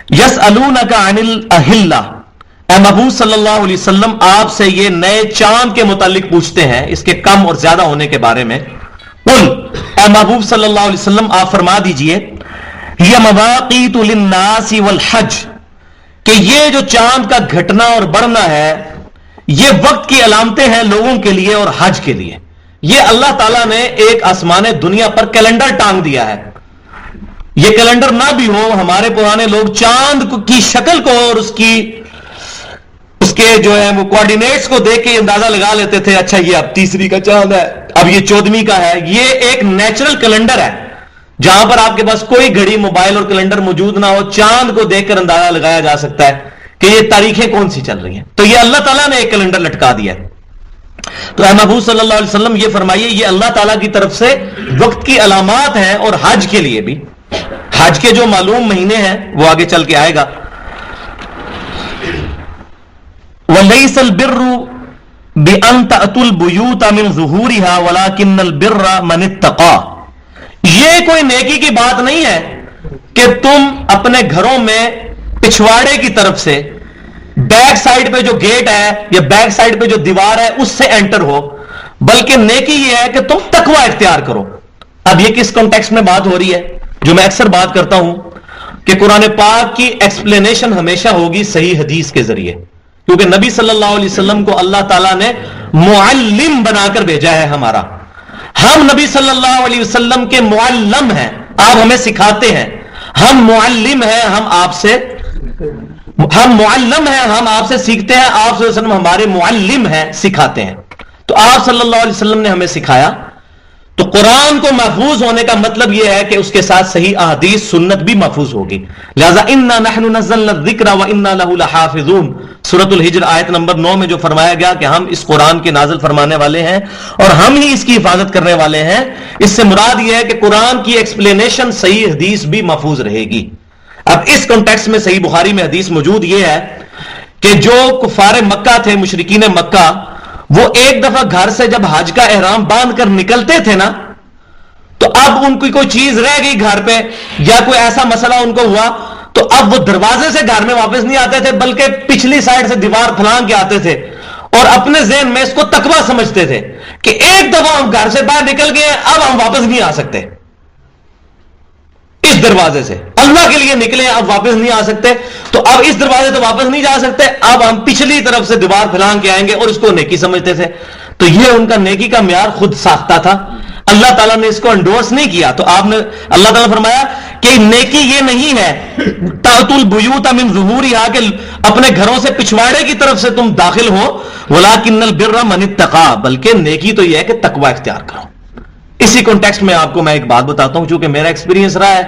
یسألونک عن الاہلہ، اے محبوب صلی اللہ علیہ وسلم آپ سے یہ نئے چاند کے متعلق پوچھتے ہیں، اس کے کم اور زیادہ ہونے کے بارے میں. قل، اے محبوب صلی اللہ علیہ وسلم آپ فرما دیجئے، یہ مواقیت للناس والحج، کہ یہ جو چاند کا گھٹنا اور بڑھنا ہے یہ وقت کی علامتیں ہیں لوگوں کے لیے اور حج کے لیے. یہ اللہ تعالیٰ نے ایک آسمان دنیا پر کیلنڈر ٹانگ دیا ہے. یہ کیلنڈر نہ بھی ہو، ہمارے پرانے لوگ چاند کی شکل کو اور اس کے جو ہے وہ کوآرڈینیٹس کو دیکھ کے اندازہ لگا لیتے تھے، اچھا یہ اب تیسری کا چاند ہے، اب یہ 14ویں کا ہے. یہ ایک نیچرل کیلنڈر ہے جہاں پر آپ کے پاس کوئی گھڑی، موبائل اور کیلنڈر موجود نہ ہو، چاند کو دیکھ کر اندازہ لگایا جا سکتا ہے کہ یہ تاریخیں کون سی چل رہی ہیں. تو یہ اللہ تعالیٰ نے ایک کیلنڈر لٹکا دیا ہے. تو اے محبوب صلی اللہ علیہ وسلم یہ فرمائیے یہ اللہ تعالیٰ کی طرف سے وقت کی علامات ہیں، اور حج کے لیے بھی. حج کے جو معلوم مہینے ہیں وہ آگے چل کے آئے گا. وَلَيْسَ الْبِرُّ بِأَن تَأْتُوا الْبُيُوتَ مِنْ ظُهُورِهَا وَلَكِنَّ الْبِرَّ مَنِ اتَّقَىٰ، یہ کوئی نیکی کی بات نہیں ہے کہ تم اپنے گھروں میں پچھواڑے کی طرف سے بیک سائڈ پہ جو گیٹ ہے یا بیک سائڈ پہ جو دیوار ہے اس سے انٹر ہو، بلکہ نیکی یہ ہے کہ تم تقوی اختیار کرو. اب یہ کس کانٹیکسٹ میں بات ہو رہی ہے؟ جو میں اکثر بات کرتا ہوں کہ قرآن پاک کی ایکسپلینیشن ہمیشہ ہوگی صحیح حدیث کے ذریعے، کیونکہ نبی صلی اللہ علیہ وسلم کو اللہ تعالیٰ نے معلم بنا کر بھیجا ہے. ہمارا ہم نبی صلی اللہ علیہ وسلم کے معلم ہیں، آپ ہمیں سکھاتے ہیں. ہم معلم ہیں، ہم معلم ہیں، ہم آپ سے سیکھتے ہیں. آپ صلی اللہ علیہ وسلم ہمارے معلم ہیں، سکھاتے ہیں. تو آپ صلی اللہ علیہ وسلم نے ہمیں سکھایا. تو قرآن کو محفوظ ہونے کا مطلب یہ ہے کہ اس کے ساتھ صحیح احادیث سنت بھی محفوظ ہوگی. لہذا انا نحن نزلنا الذکر وانا له لحافظون، سورۃ الحجر آیت نمبر 9 میں جو فرمایا گیا کہ ہم اس قرآن کے نازل فرمانے والے ہیں اور ہم ہی اس کی حفاظت کرنے والے ہیں، اس سے مراد یہ ہے کہ قرآن کی ایکسپلینیشن صحیح حدیث بھی محفوظ رہے گی. اب اس کانٹیکسٹ میں صحیح بخاری میں حدیث موجود یہ ہے کہ جو کفار مکہ تھے، مشرکین مکہ، وہ ایک دفعہ گھر سے جب حج کا احرام باندھ کر نکلتے تھے نا، تو اب ان کی کوئی چیز رہ گئی گھر پہ یا کوئی ایسا مسئلہ ان کو ہوا، تو اب وہ دروازے سے گھر میں واپس نہیں آتے تھے بلکہ پچھلی سائڈ سے دیوار پھلانگ کے آتے تھے، اور اپنے ذہن میں اس کو تقویٰ سمجھتے تھے کہ ایک دفعہ ہم گھر سے باہر نکل گئے، اب ہم واپس نہیں آ سکتے. اس دروازے سے اللہ کے لیے نکلے، اب واپس نہیں آ سکتے، تو اب اس دروازے سے واپس نہیں جا سکتے، اب ہم پچھلی طرف سے دیوار پھلانگ کے آئیں گے، اور اس کو نیکی سمجھتے تھے. تو یہ ان کا نیکی کا معیار خود ساختہ تھا، اللہ تعالیٰ نے اس کو انڈورس نہیں کیا. تو آپ نے اللہ تعالیٰ نے فرمایا کہ نیکی یہ نہیں ہے تأتوا البیوت من ظہورہا، کہ اپنے گھروں سے پچھواڑے کی طرف سے تم داخل ہو، ولکن البر من اتقى، بلکہ نیکی تو یہ ہے کہ تقوی اختیار کرو. اسی کانٹیکسٹ میں آپ کو میں ایک بات بتاتا ہوں، چونکہ میرا ایکسپیرینس رہا ہے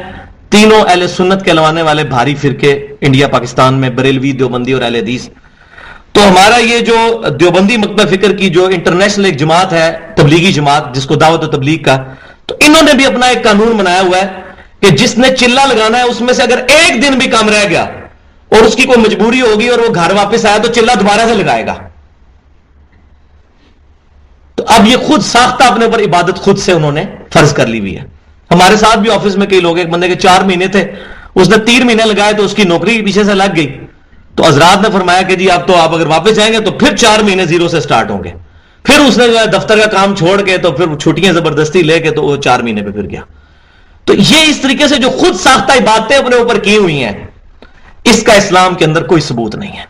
تینوں اہل سنت کہلوانے والے بھاری فرقے انڈیا پاکستان میں، بریلوی، دیوبندی اور اہل حدیث. تو ہمارا یہ جو دیوبندی مکتب فکر کی جو انٹرنیشنل ایک جماعت ہے، تبلیغی جماعت جس کو دعوت و تبلیغ کا، تو انہوں نے بھی اپنا ایک قانون بنایا ہوا ہے کہ جس نے چلا لگانا ہے اس میں سے اگر ایک دن بھی کم رہ گیا اور اس کی کوئی مجبوری ہوگی اور وہ گھر واپس آیا تو چلا دوبارہ سے لگائے گا. تو اب یہ خود ساختہ اپنے اوپر عبادت خود سے انہوں نے فرض کر لی ہوئی ہے. ہمارے ساتھ بھی آفس میں کئی لوگ، ایک بندے کے 4 مہینے تھے، اس نے 3 مہینے لگائے تو اس کی نوکری پیچھے سے لگ گئی. تو حضرات نے فرمایا کہ جی اب تو آپ اگر واپس جائیں گے تو پھر 4 مہینے زیرو سے سٹارٹ ہوں گے. پھر اس نے جو ہے دفتر کا کام چھوڑ کے تو پھر چھٹیاں زبردستی لے کے تو وہ 4 مہینے پہ پھر گیا. تو یہ اس طریقے سے جو خود ساختہ عبادتیں اپنے اوپر کی ہوئی ہیں، اس کا اسلام کے اندر کوئی ثبوت نہیں ہے.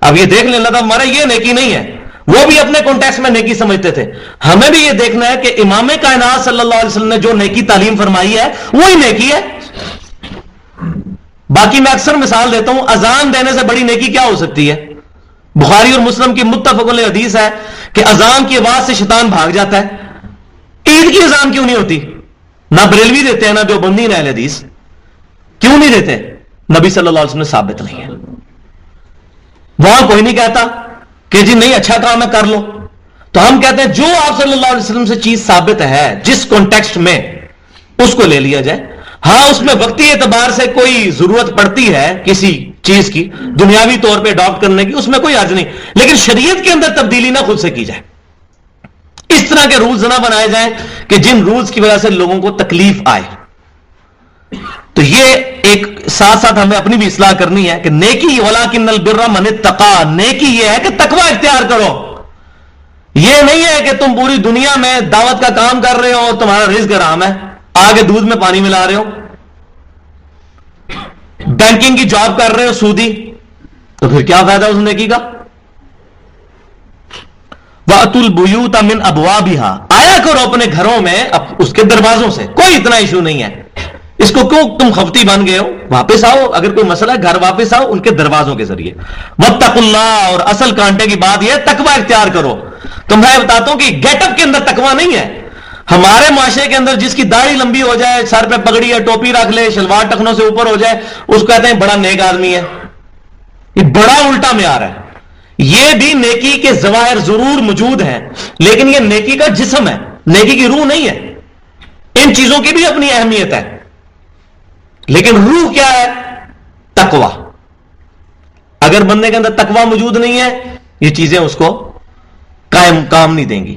اب یہ دیکھ لیں اللہ ہمارا یہ نیکی نہیں ہے، وہ بھی اپنے کانٹیکسٹ میں نیکی سمجھتے تھے. ہمیں بھی یہ دیکھنا ہے کہ امام کائنات صلی اللہ علیہ وسلم نے جو نیکی تعلیم فرمائی ہے وہی نیکی ہے. باقی میں اکثر مثال دیتا ہوں، اذان دینے سے بڑی نیکی کیا ہو سکتی ہے؟ بخاری اور مسلم کی متفق علیہ حدیث ہے کہ اذان کی آواز سے شیطان بھاگ جاتا ہے. عید کی اذان کیوں نہیں ہوتی؟ نہ بریلوی دیتے ہیں نہ دیوبندی نہ اہل حدیث. کیوں نہیں دیتے؟ نبی صلی اللہ علیہ وسلم نے ثابت نہیں ہے. وہاں کوئی نہیں کہتا کہ جی نہیں اچھا کام ہے کر لو. تو ہم کہتے ہیں جو آپ صلی اللہ علیہ وسلم سے چیز ثابت ہے جس کانٹیکسٹ میں، اس کو لے لیا جائے. ہاں اس میں وقتی اعتبار سے کوئی ضرورت پڑتی ہے کسی چیز کی دنیاوی طور پہ اڈاپٹ کرنے کی، اس میں کوئی حرج نہیں، لیکن شریعت کے اندر تبدیلی نہ خود سے کی جائے. اس طرح کے رولز نہ بنائے جائیں کہ جن رولز کی وجہ سے لوگوں کو تکلیف آئے. تو یہ ایک ساتھ ساتھ ہمیں اپنی بھی اصلاح کرنی ہے کہ نیکی ولکن البر من اتقى، نیکی یہ ہے کہ تقوی اختیار کرو. یہ نہیں ہے کہ تم پوری دنیا میں دعوت کا کام کر رہے ہو اور تمہارا رزق حرام ہے، آگے دودھ میں پانی ملا رہے ہو، بینکنگ کی جاب کر رہے ہو سودی، تو پھر کیا فائدہ اس نیکی کا؟ وَأْتُوا الْبُيُوتَ مِنْ أَبْوَابِهَا، آیا کرو اپنے گھروں میں اس کے دروازوں سے، کوئی اتنا ایشو نہیں ہے. اس کو کیوں تم خفتی بن گئے ہو؟ واپس آؤ، اگر کوئی مسئلہ ہے گھر واپس آؤ ان کے دروازوں کے ذریعے. وَاتَّقُوا اللَّهَ، اور اصل کانٹے کی بات یہ ہے تقوی اختیار کرو. تو میں بتاتا ہوں کہ گیٹ اپ کے اندر تقوی نہیں ہے. ہمارے معاشرے کے اندر جس کی داڑھی لمبی ہو جائے، سر پہ پگڑی یا ٹوپی رکھ لے، شلوار ٹخنوں سے اوپر ہو جائے، اس کو کہتے ہیں بڑا نیک آدمی ہے. یہ بڑا الٹا معیار ہے. یہ بھی نیکی کے ظواہر ضرور موجود ہیں، لیکن یہ نیکی کا جسم ہے، نیکی کی روح نہیں ہے. ان چیزوں کی بھی اپنی اہمیت ہے، لیکن روح کیا ہے؟ تقوی. اگر بندے کے اندر تقوی موجود نہیں ہے، یہ چیزیں اس کو کام نہیں دیں گی.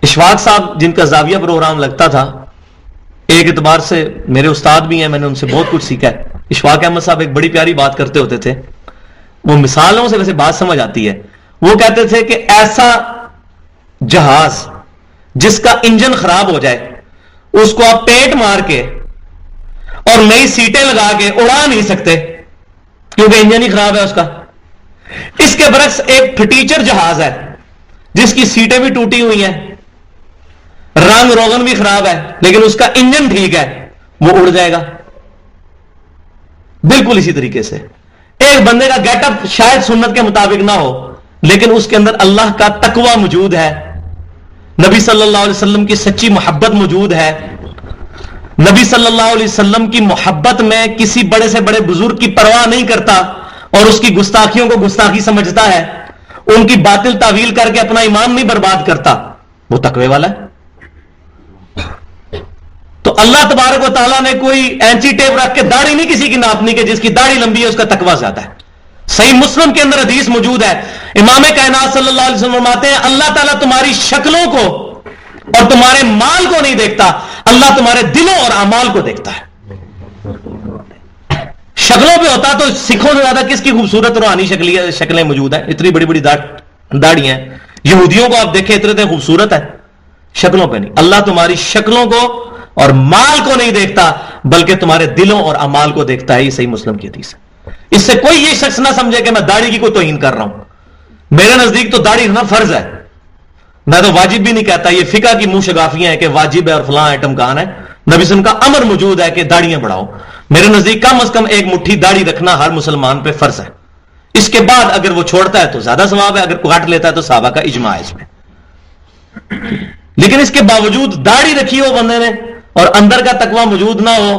اشفاق صاحب جن کا زاویہ پروگرام لگتا تھا، ایک اعتبار سے میرے استاد بھی ہیں، میں نے ان سے بہت کچھ سیکھا ہے. اشفاق احمد صاحب ایک بڑی پیاری بات کرتے ہوتے تھے، وہ مثالوں سے ویسے بات سمجھ آتی ہے. وہ کہتے تھے کہ ایسا جہاز جس کا انجن خراب ہو جائے، اس کو آپ پینٹ مار کے اور نئی سیٹیں لگا کے اڑا نہیں سکتے کیونکہ انجن ہی خراب ہے اس کا. اس کے برعکس ایک پھٹیچر جہاز ہے جس کی سیٹیں بھی ٹوٹی ہوئی ہیں، رنگ روغن بھی خراب ہے، لیکن اس کا انجن ٹھیک ہے، وہ اڑ جائے گا. بالکل اسی طریقے سے ایک بندے کا گیٹ اپ شاید سنت کے مطابق نہ ہو، لیکن اس کے اندر اللہ کا تقوی موجود ہے، نبی صلی اللہ علیہ وسلم کی سچی محبت موجود ہے. نبی صلی اللہ علیہ وسلم کی محبت میں کسی بڑے سے بڑے بزرگ کی پرواہ نہیں کرتا اور اس کی گستاخیوں کو گستاخی سمجھتا ہے، ان کی باطل تعویل کر کے اپنا ایمان نہیں برباد کرتا، وہ تقوی والا ہے. تو اللہ تبارک و تعالیٰ نے کوئی اینچی ٹیپ رکھ کے داڑھی نہیں کسی کی ناپنی کہ جس کی داڑھی لمبی ہے اس کا تقوی زیادہ ہے. صحیح مسلم کے اندر حدیث موجود ہے، امام کائنات صلی اللہ علیہ وسلم فرماتے ہیں اللہ تعالیٰ تمہاری شکلوں کو اور تمہارے مال کو نہیں دیکھتا، اللہ تمہارے دلوں اور اعمال کو دیکھتا ہے. شکلوں پہ ہوتا تو سکھوں سے زیادہ کس کی خوبصورت روحانی شکلیں موجود ہیں، اتنی بڑی بڑی داڑھی ہیں. یہودیوں کو آپ دیکھیں اتنے خوبصورت ہے، شکلوں پہ نہیں. اللہ تمہاری شکلوں کو اور مال کو نہیں دیکھتا بلکہ تمہارے دلوں اور اعمال کو دیکھتا ہے. یہ صحیح مسلم کی حدیث ہے. اس سے کوئی یہ شخص نہ سمجھے کہ میں داڑھی کی کوئی توہین کر رہا ہوں. میرے نزدیک تو داڑھی رکھنا فرض ہے، میں تو واجب بھی نہیں کہتا. یہ فقہ کی منہ شگافیاں ہیں کہ واجب ہے اور فلاں آئٹم کہاں ہے. نبی صلی اللہ علیہ وسلم کا امر موجود ہے کہ داڑیاں بڑھاؤ. میرے نزدیک کم از کم ایک مٹھی داڑھی رکھنا ہر مسلمان پہ فرض ہے. اس کے بعد اگر وہ چھوڑتا ہے تو زیادہ ثواب ہے، اگر کاٹ لیتا ہے تو صحابہ کا اجماع ہے اس میں. لیکن اس کے باوجود داڑھی رکھی ہو بندے نے اور اندر کا تقوی موجود نہ ہو،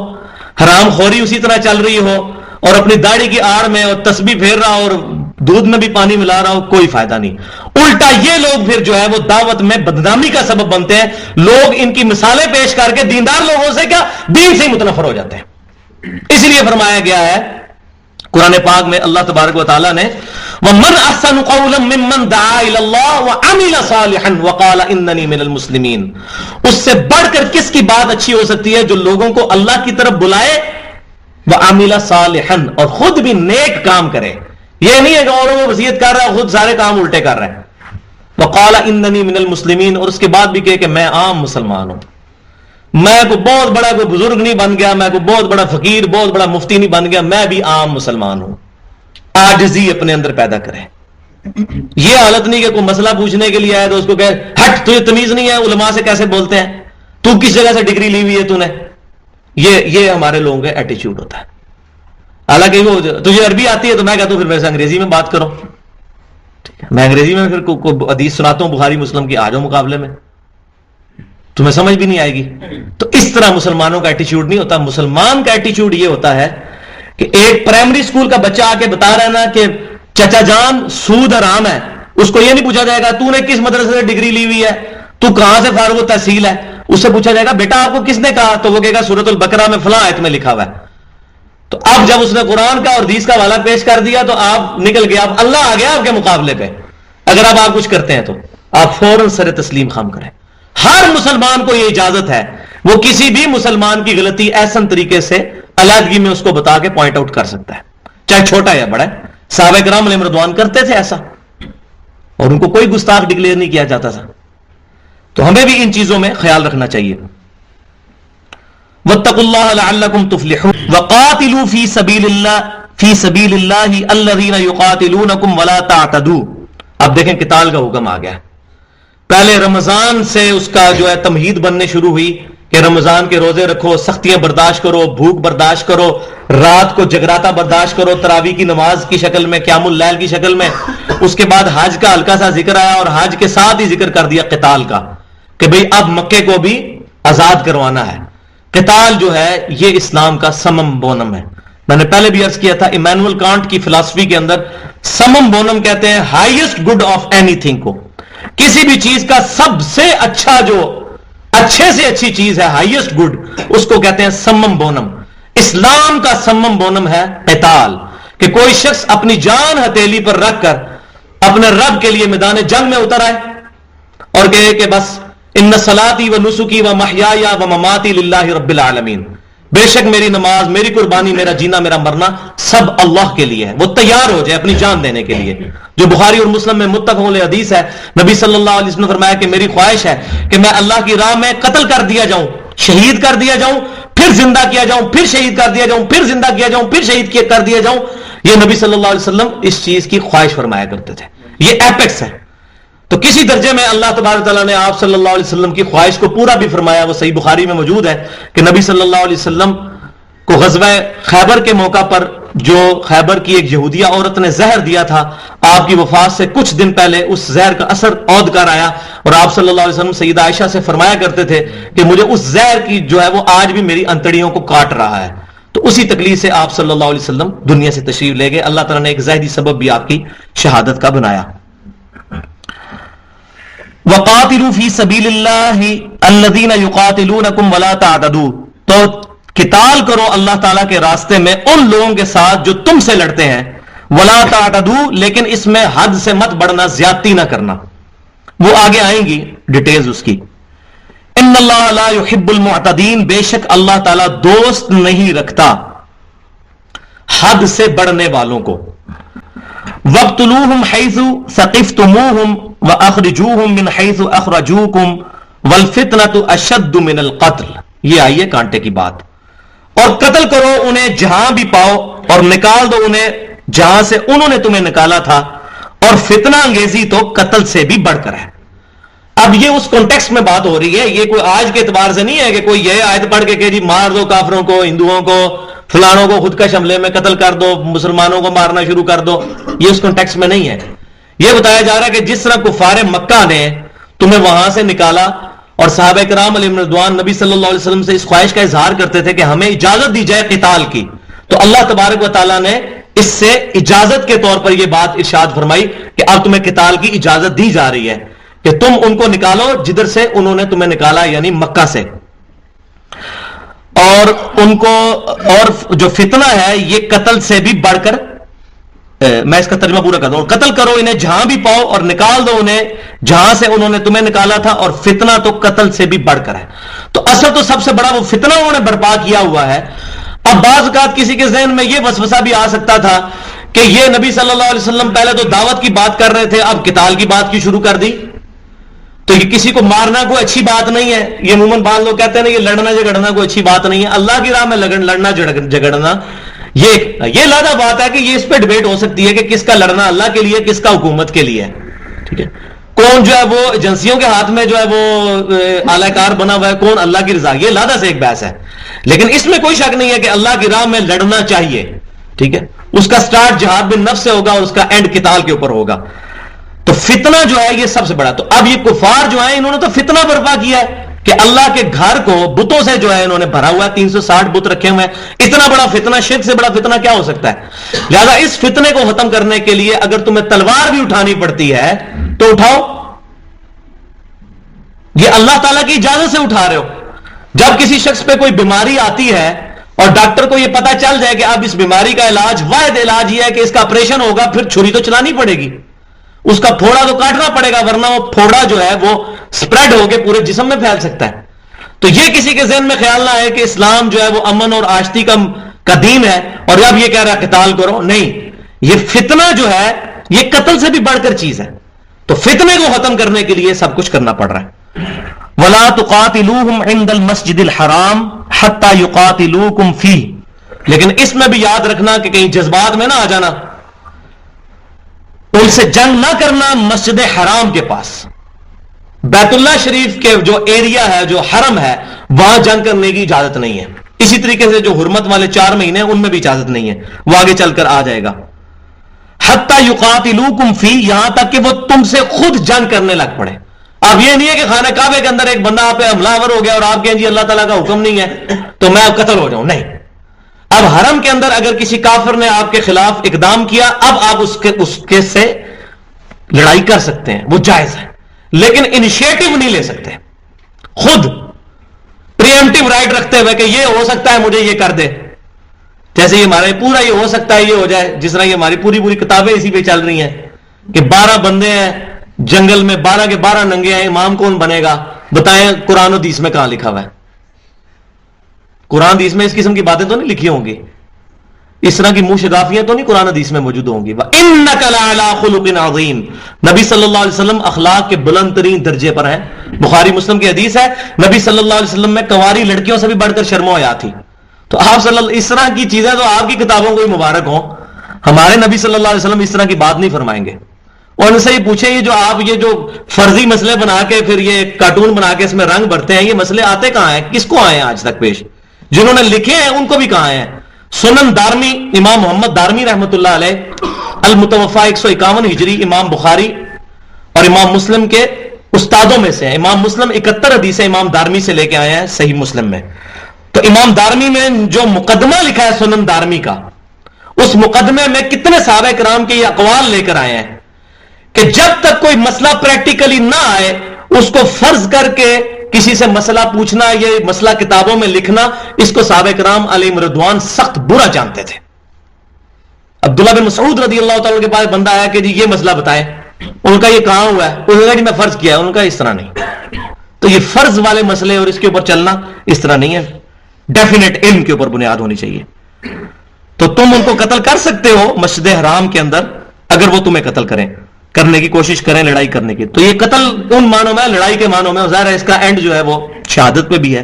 حرام خوری اسی طرح چل رہی ہو اور اپنی داڑھی کی آڑ میں اور تسبیح پھیر رہا اور دودھ میں بھی پانی ملا رہا ہو، کوئی فائدہ نہیں. الٹا یہ لوگ پھر جو ہے وہ دعوت میں بدنامی کا سبب بنتے ہیں. لوگ ان کی مثالیں پیش کر کے دیندار لوگوں سے کیا دین سے ہی متنفر ہو جاتے ہیں. اس لیے فرمایا گیا ہے قرآن پاک میں اللہ تبارک و تعالیٰ نے وَمَنْ أَحْسَنُ قَوْلًا مِّمَّنْ دَعَا إِلَى اللَّهِ وَعَمِلَ صَالِحًا وَقَالَ إِنَّنِي مِنَ الْمُسْلِمِينَ. اس سے بڑھ کر کس کی بات اچھی ہو سکتی ہے؟ جو لوگوں کو اللہ کی طرف بلائے وَعَمِلَ صَالِحًا، اور خود بھی نیک کام کرے. یہ نہیں ہے کہ اوروں کو وصیت کر رہا ہے خود سارے کام الٹے کر رہا ہے. وَقَالَ إِنَّنِي مِنَ الْمُسْلِمِينَ، اور اس کے بعد بھی کہ میں عام مسلمان ہوں، میں کوئی بہت بڑا کوئی بزرگ نہیں بن گیا، میں کوئی بہت بڑا فقیر بہت بڑا مفتی نہیں بن گیا، میں بھی عام مسلمان ہوں. عاجزی اپنے اندر پیدا کرے. یہ حالت نہیں کہ کوئی مسئلہ پوچھنے کے لیے آئے تو اس کو کہے ہٹ تجھے تمیز نہیں ہے، علماء سے کیسے بولتے ہیں، تو کس جگہ سے ڈگری لی ہوئی ہے تو نے. یہ ہمارے لوگوں کا ایٹیچیوڈ ہوتا ہے. حالانکہ وہ تجھے عربی آتی ہے تو میں کہتا ہوں پھر میرے سے انگریزی میں بات کرو، میں انگریزی میں پھر کوئی حدیث سناتا ہوں بخاری مسلم کی، آ جاؤ مقابلے میں، تمہیں سمجھ بھی نہیں آئے گی. تو اس طرح مسلمانوں کا ایٹیچیوڈ نہیں ہوتا. مسلمان کا ایٹیچیوڈ یہ ہوتا ہے کہ ایک پرائمری اسکول کا بچہ آ کے بتا رہا ہے نا کہ چچا جان سود حرام ہے، اس کو یہ نہیں پوچھا جائے گا تو نے کس مدرسے سے ڈگری لی ہوئی ہے، تو کہاں سے فارغ التحصیل ہے. اس سے پوچھا جائے گا بیٹا آپ کو کس نے کہا، تو وہ کہے گا سورۃ البقرہ میں فلاں آیت میں لکھا ہوا ہے. تو اب جب اس نے قرآن کا اور حدیث کا حوالہ پیش کر دیا تو آپ نکل گئے، اب اللہ آ گیا آپ کے مقابلے پہ. اگر آپ کچھ کرتے ہیں تو آپ فوراً سر تسلیم خم کریں. ہر مسلمان کو یہ اجازت ہے وہ کسی بھی مسلمان کی غلطی احسن طریقے سے علیحدگی میں اس کو بتا کے پوائنٹ آؤٹ کر سکتا ہے، چاہے چھوٹا یا بڑا ہے۔ صحابہ کرام علیہم رضوان کرتے تھے ایسا، اور ان کو کوئی گستاخ ڈکلیئر نہیں کیا جاتا تھا۔ تو ہمیں بھی ان چیزوں میں خیال رکھنا چاہیے۔ واتقوا اللہ لعلکم تفلحون وقاتلوا فی سبیل اللہ الذین یقاتلونکم ولا تعتدوا۔ اب دیکھیں قتال کا حکم آ گیا۔ پہلے رمضان سے اس کا جو ہے تمہید بننے شروع ہوئی کہ رمضان کے روزے رکھو، سختیاں برداشت کرو، بھوک برداشت کرو، رات کو جگراتا برداشت کرو تراویح کی نماز کی شکل میں، قیام اللیل کی شکل میں۔ اس کے بعد حج کا ہلکا سا ذکر آیا، اور حج کے ساتھ ہی ذکر کر دیا قتال کا کہ بھئی اب مکے کو بھی آزاد کروانا ہے۔ قتال جو ہے یہ اسلام کا سمم بونم ہے۔ میں نے پہلے بھی عرض کیا تھا، ایمانوئل کانٹ کی فلسفی کے اندر سمم بونم کہتے ہیں highest good of any thing کو، کسی بھی چیز کا سب سے اچھا، جو اچھے سے اچھی چیز ہے، ہائیسٹ گڈ، اس کو کہتے ہیں سمم بونم۔ اسلام کا سمم بونم ہے قتال، کہ کوئی شخص اپنی جان ہتھیلی پر رکھ کر اپنے رب کے لیے میدان جنگ میں اتر آئے اور کہے کہ بس ان صلاتی و نسکی و محیای و مماتی للہ رب العالمین، بے شک میری نماز، میری قربانی، میرا جینا، میرا مرنا سب اللہ کے لیے ہے۔ وہ تیار ہو جائے اپنی جان دینے کے لیے، جو بخاری اور مسلم میں متفق علیہ حدیث ہے۔ نبی صلی اللہ علیہ وسلم نے فرمایا کہ میری خواہش ہے کہ میں اللہ کی راہ میں قتل کر دیا جاؤں، شہید کر دیا جاؤں، پھر زندہ کیا جاؤں، پھر شہید کر دیا جاؤں، پھر زندہ کیا جاؤں، پھر شہید کر دیا جاؤں۔ یہ نبی صلی اللہ علیہ وسلم اس چیز کی خواہش فرمایا کرتے تھے، یہ ایپیکس ہے۔ تو کسی درجے میں اللہ تبارک تعالیٰ نے آپ صلی اللہ علیہ وسلم کی خواہش کو پورا بھی فرمایا۔ وہ صحیح بخاری میں موجود ہے کہ نبی صلی اللہ علیہ وسلم کو غزوہ خیبر کے موقع پر جو خیبر کی ایک یہودیہ عورت نے زہر دیا تھا، آپ کی وفات سے کچھ دن پہلے اس زہر کا اثر عود کر آیا، اور آپ صلی اللہ علیہ وسلم سیدہ عائشہ سے فرمایا کرتے تھے کہ مجھے اس زہر کی جو ہے وہ آج بھی میری انتڑیوں کو کاٹ رہا ہے۔ تو اسی تکلیف سے آپ صلی اللہ علیہ وسلم دنیا سے تشریف لے گئے۔ اللہ تعالیٰ نے ایک ظاہری سبب بھی آپ کی شہادت کا بنایا۔ وَقَاتِلُوا فِي سَبِيلِ اللَّهِ الَّذِينَ يُقَاتِلُونَكُمْ وَلَا تَعْتَدُوا، تو قتال کرو اللہ تعالیٰ کے راستے میں ان لوگوں کے ساتھ جو تم سے لڑتے ہیں، وَلَا تَعْتَدُوا، لیکن اس میں حد سے مت بڑھنا، زیادتی نہ کرنا۔ وہ آگے آئیں گی ڈیٹیلز اس کی۔ ان اللہ لا يحب المعتدین، بے شک اللہ تعالیٰ دوست نہیں رکھتا حد سے بڑھنے والوں کو۔ وَاقْتُلُوهُمْ حَيْثُ ثَقِفْتُمُوهُمْ وَأَخْرِجُوهُمْ مِنْ حَيْثُ أَخْرَجُوكُمْ وَالْفِتْنَةُ أَشَدُّ مِنَ الْقَتْلِ، یہ آئیے کانٹے کی بات۔ اور قتل کرو انہیں جہاں بھی پاؤ، اور نکال دو انہیں جہاں سے انہوں نے تمہیں نکالا تھا، اور فتنہ انگیزی تو قتل سے بھی بڑھ کر ہے۔ اب یہ اس کانٹیکسٹ میں بات ہو رہی ہے، یہ کوئی آج کے اعتبار سے نہیں ہے کہ کوئی یہ آیت پڑھ کے کہ جی مار دو کافروں کو، ہندوؤں کو، فلانوں کو خودکش حملے میں قتل کر دو، مسلمانوں کو مارنا شروع کر دو، یہ اس کانٹیکسٹ میں نہیں ہے۔ یہ بتایا جا رہا ہے کہ جس طرح کفار مکہ نے تمہیں وہاں سے نکالا، اور صحابہ کرام علیہم رضوان نبی صلی اللہ علیہ وسلم سے اس خواہش کا اظہار کرتے تھے کہ ہمیں اجازت دی جائے قتال کی، تو اللہ تبارک و تعالیٰ نے اس سے اجازت کے طور پر یہ بات ارشاد فرمائی کہ اب تمہیں قتال کی اجازت دی جا رہی ہے کہ تم ان کو نکالو جدھر سے انہوں نے تمہیں نکالا، یعنی مکہ سے۔ اور ان کو، اور جو فتنہ ہے یہ قتل سے بھی بڑھ کر، میں اس کا ترجمہ پورا کر دوں، قتل کرو انہیں جہاں بھی پاؤ، اور نکال دو انہیں جہاں سے انہوں نے تمہیں نکالا تھا، اور فتنہ تو قتل سے بھی بڑھ کر ہے۔ تو اصل تو سب سے بڑا وہ فتنہ انہوں نے برپا کیا ہوا ہے۔ اب بعض اوقات کسی کے ذہن میں یہ وسوسہ بھی آ سکتا تھا کہ یہ نبی صلی اللہ علیہ وسلم پہلے تو دعوت کی بات کر رہے تھے، اب قتال کی بات کی شروع کر دی، تو یہ کسی کو مارنا کوئی اچھی بات نہیں ہے۔ یہ عموماً بعض لوگ کہتے ہیں نا یہ لڑنا جھگڑنا کوئی اچھی بات نہیں ہے، اللہ کی راہ میں لڑنا جھگڑنا یہ لادہ بات ہے کہ یہ اس پہ ڈبیٹ ہو سکتی ہے کہ کس کا لڑنا اللہ کے لیے، کس کا حکومت کے لیے ہے، ٹھیک ہے، کون جو ہے وہ ایجنسیوں کے ہاتھ میں جو ہے وہ اعلی کار بنا ہوا ہے، کون اللہ کی رضا، یہ لادہ سے ایک بحث ہے۔ لیکن اس میں کوئی شک نہیں ہے کہ اللہ کی راہ میں لڑنا چاہیے، ٹھیک ہے، اس کا سٹارٹ جہاد بن نفس سے ہوگا اور اس کا اینڈ قتال کے اوپر ہوگا۔ تو فتنہ جو ہے یہ سب سے بڑا، تو اب یہ کفار جو ہیں انہوں نے تو فتنہ برپا کیا ہے کہ اللہ کے گھر کو بتوں سے جو ہے انہوں نے بھرا ہوا ہے، 360 بت رکھے ہوئے ہیں۔ اتنا بڑا فتنہ، شرک سے بڑا فتنہ کیا ہو سکتا ہے؟ لہذا اس فتنے کو ختم کرنے کے لیے اگر تمہیں تلوار بھی اٹھانی پڑتی ہے تو اٹھاؤ، یہ اللہ تعالیٰ کی اجازت سے اٹھا رہے ہو۔ جب کسی شخص پہ کوئی بیماری آتی ہے اور ڈاکٹر کو یہ پتا چل جائے کہ اب اس بیماری کا علاج، واحد علاج یہ ہے کہ اس کا آپریشن ہوگا، پھر چھری تو چلانی پڑے گی، اس کا پھوڑا تو کاٹنا پڑے گا، ورنہ وہ پھوڑا جو ہے وہ سپریڈ ہو کے پورے جسم میں پھیل سکتا ہے۔ تو یہ کسی کے ذہن میں خیال نہ ہے کہ اسلام جو ہے وہ امن اور آشتی کا کا دین ہے اور اب یہ کہہ رہا ہے قتال کرو. نہیں، یہ فتنہ جو ہے یہ قتل سے بھی بڑھ کر چیز ہے. تو فتنے کو ختم کرنے کے لیے سب کچھ کرنا پڑ رہا ہے. وَلَا تُقَاتِلُوهُمْ عِنْدَ الْمَسْجِدِ الْحَرَامِ حَتَّى يُقَاتِلُوكُمْ فِيهِ. لیکن اس میں بھی یاد رکھنا کہ کہیں جذبات میں نہ آ جانا، ان سے جنگ نہ کرنا مسجد حرام کے پاس. بیت اللہ شریف کے جو ایریا ہے، جو حرم ہے، وہاں جنگ کرنے کی اجازت نہیں ہے. اسی طریقے سے جو حرمت والے 4 مہینے ان میں بھی اجازت نہیں ہے، وہ آگے چل کر آ جائے گا. حتی یقاتلوکم فی، یہاں تک کہ وہ تم سے خود جنگ کرنے لگ پڑے. اب یہ نہیں ہے کہ خانہ کعبے کے اندر ایک بندہ آپ پہ حملہ آور ہو گیا اور آپ کہیں جی اللہ تعالیٰ کا حکم نہیں ہے تو میں اب قتل ہو جاؤں. نہیں، اب حرم کے اندر اگر کسی کافر نے آپ کے خلاف اقدام کیا، اب آپ اس کے سے لڑائی کر سکتے ہیں، وہ جائز ہے، لیکن انیشیٹو نہیں لے سکتے. خود پریمپٹیو رائٹ رکھتے ہوئے کہ یہ ہو سکتا ہے مجھے یہ کر دے، جیسے یہ ہمارا پورا یہ ہو سکتا ہے یہ ہو جائے، جس طرح یہ ہماری پوری کتابیں اسی پہ چل رہی ہیں کہ 12 بندے ہیں جنگل میں، 12 کے 12 ننگے ہیں، امام کون بنے گا؟ بتائیں قرآن و حدیث میں کہاں لکھا ہوا ہے؟ قرآن حدیث میں اس قسم کی باتیں تو نہیں لکھی ہوں گی، اس طرح کی منہ شگافیاں تو نہیں قرآن حدیث میں موجود ہوں گی. وَإِنَّكَ لَعَلَىٰ خُلُقٍ عَظِيمٍ. نبی صلی اللہ علیہ وسلم اخلاق کے بلند ترین درجے پر ہیں. بخاری مسلم کی حدیث ہے، نبی صلی اللہ علیہ وسلم میں کنواری لڑکیوں سے بھی بڑھ کر شرم و حیا تھی. تو آپ صلی اللہ، اس طرح کی چیزیں تو آپ کی کتابوں کو ہی مبارک ہوں. ہمارے نبی صلی اللہ علیہ وسلم اس طرح کی بات نہیں فرمائیں گے. اور ان سے یہ پوچھیں، یہ جو آپ یہ جو فرضی مسئلے بنا کے پھر یہ کارٹون بنا کے اس میں رنگ بھرتے ہیں، یہ مسئلے آتے کہاں ہیں؟ کس کو آئے ہیں آج تک پیش؟ جنہوں نے لکھے ہیں ان کو بھی کہاں ہیں؟ سنن دارمی، امام محمد دارمی رحمۃ اللہ علیہ، المتوفا 151 ہجری، امام بخاری اور امام مسلم کے استادوں میں سے ہیں. امام مسلم 71 حدیثیں امام دارمی سے لے کے آئے ہیں صحیح مسلم میں. تو امام دارمی میں جو مقدمہ لکھا ہے سنن دارمی کا، اس مقدمے میں کتنے صحابہ کرام کے یہ اقوال لے کر آئے ہیں کہ جب تک کوئی مسئلہ پریکٹیکلی نہ آئے اس کو فرض کر کے کسی سے مسئلہ پوچھنا، یہ مسئلہ کتابوں میں لکھنا، اس کو صحابہ کرام علیہم رضوان سخت برا جانتے تھے. عبداللہ بن مسعود رضی اللہ تعالیٰ کے پاس بندہ آیا کہ جی یہ مسئلہ بتائیں، ان کا یہ کہاں ہوا ہے؟ انہوں نے کہا جی میں فرض کیا ہے. ان کا اس طرح نہیں. تو یہ فرض والے مسئلے اور اس کے اوپر چلنا اس طرح نہیں ہے، ڈیفینیٹ علم کے اوپر بنیاد ہونی چاہیے. تو تم ان کو قتل کر سکتے ہو مسجد حرام کے اندر اگر وہ تمہیں قتل کرنے کی کوشش کریں، لڑائی کرنے کی. تو یہ قتل ان معنوں میں، لڑائی کے معنوں میں، ظاہر ہے اس کا اینڈ جو ہے وہ شہادت پہ بھی ہے.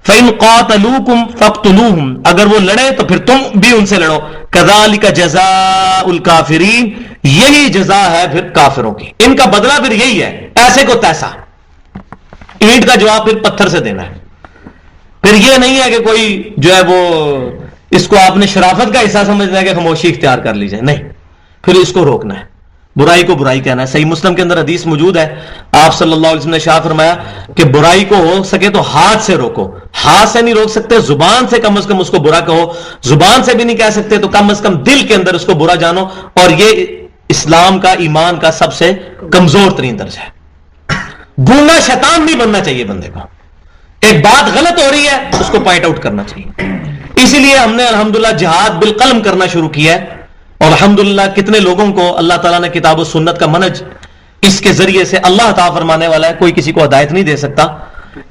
فَإِن قَاتَلُوكُمْ فَاقْتُلُوهُمْ، اگر وہ لڑے تو پھر تم بھی ان سے لڑو. كَذَلِكَ جَزَاءُ الْكَافِرِينَ، یہی جزا ہے پھر کافروں کی، ان کا بدلہ پھر یہی ہے، ایسے کو تیسا. اینٹ کا جواب پھر پتھر سے دینا ہے. پھر یہ نہیں ہے کہ کوئی جو ہے وہ اس کو آپ نے شرافت کا حصہ سمجھنا ہے کہ خاموشی اختیار کر لی جائے، نہیں، پھر اس کو روکنا ہے، برائی کو برائی کہنا ہے. صحیح مسلم کے اندر حدیث موجود ہے، آپ صلی اللہ علیہ وسلم نے شاہ فرمایا کہ برائی کو ہو سکے تو ہاتھ سے روکو. ہاتھ سے نہیں روک سکتے، زبان سے کم از کم اس کو برا کہو. زبان سے بھی نہیں کہہ سکتے تو کم از کم دل کے اندر اس کو برا جانو. اور یہ اسلام کا، ایمان کا سب سے کمزور ترین درجہ ہے. گونگا شیطان نہیں بننا چاہیے بندے کو. ایک بات غلط ہو رہی ہے اس کو پوائنٹ آؤٹ کرنا چاہیے. اسی لیے ہم نے الحمدللہ جہاد بالقلم کرنا شروع کیا ہے، اور الحمدللہ کتنے لوگوں کو اللہ تعالیٰ نے کتاب و سنت کا منہج اس کے ذریعے سے اللہ تعالیٰ فرمانے والا ہے. کوئی کسی کو ہدایت نہیں دے سکتا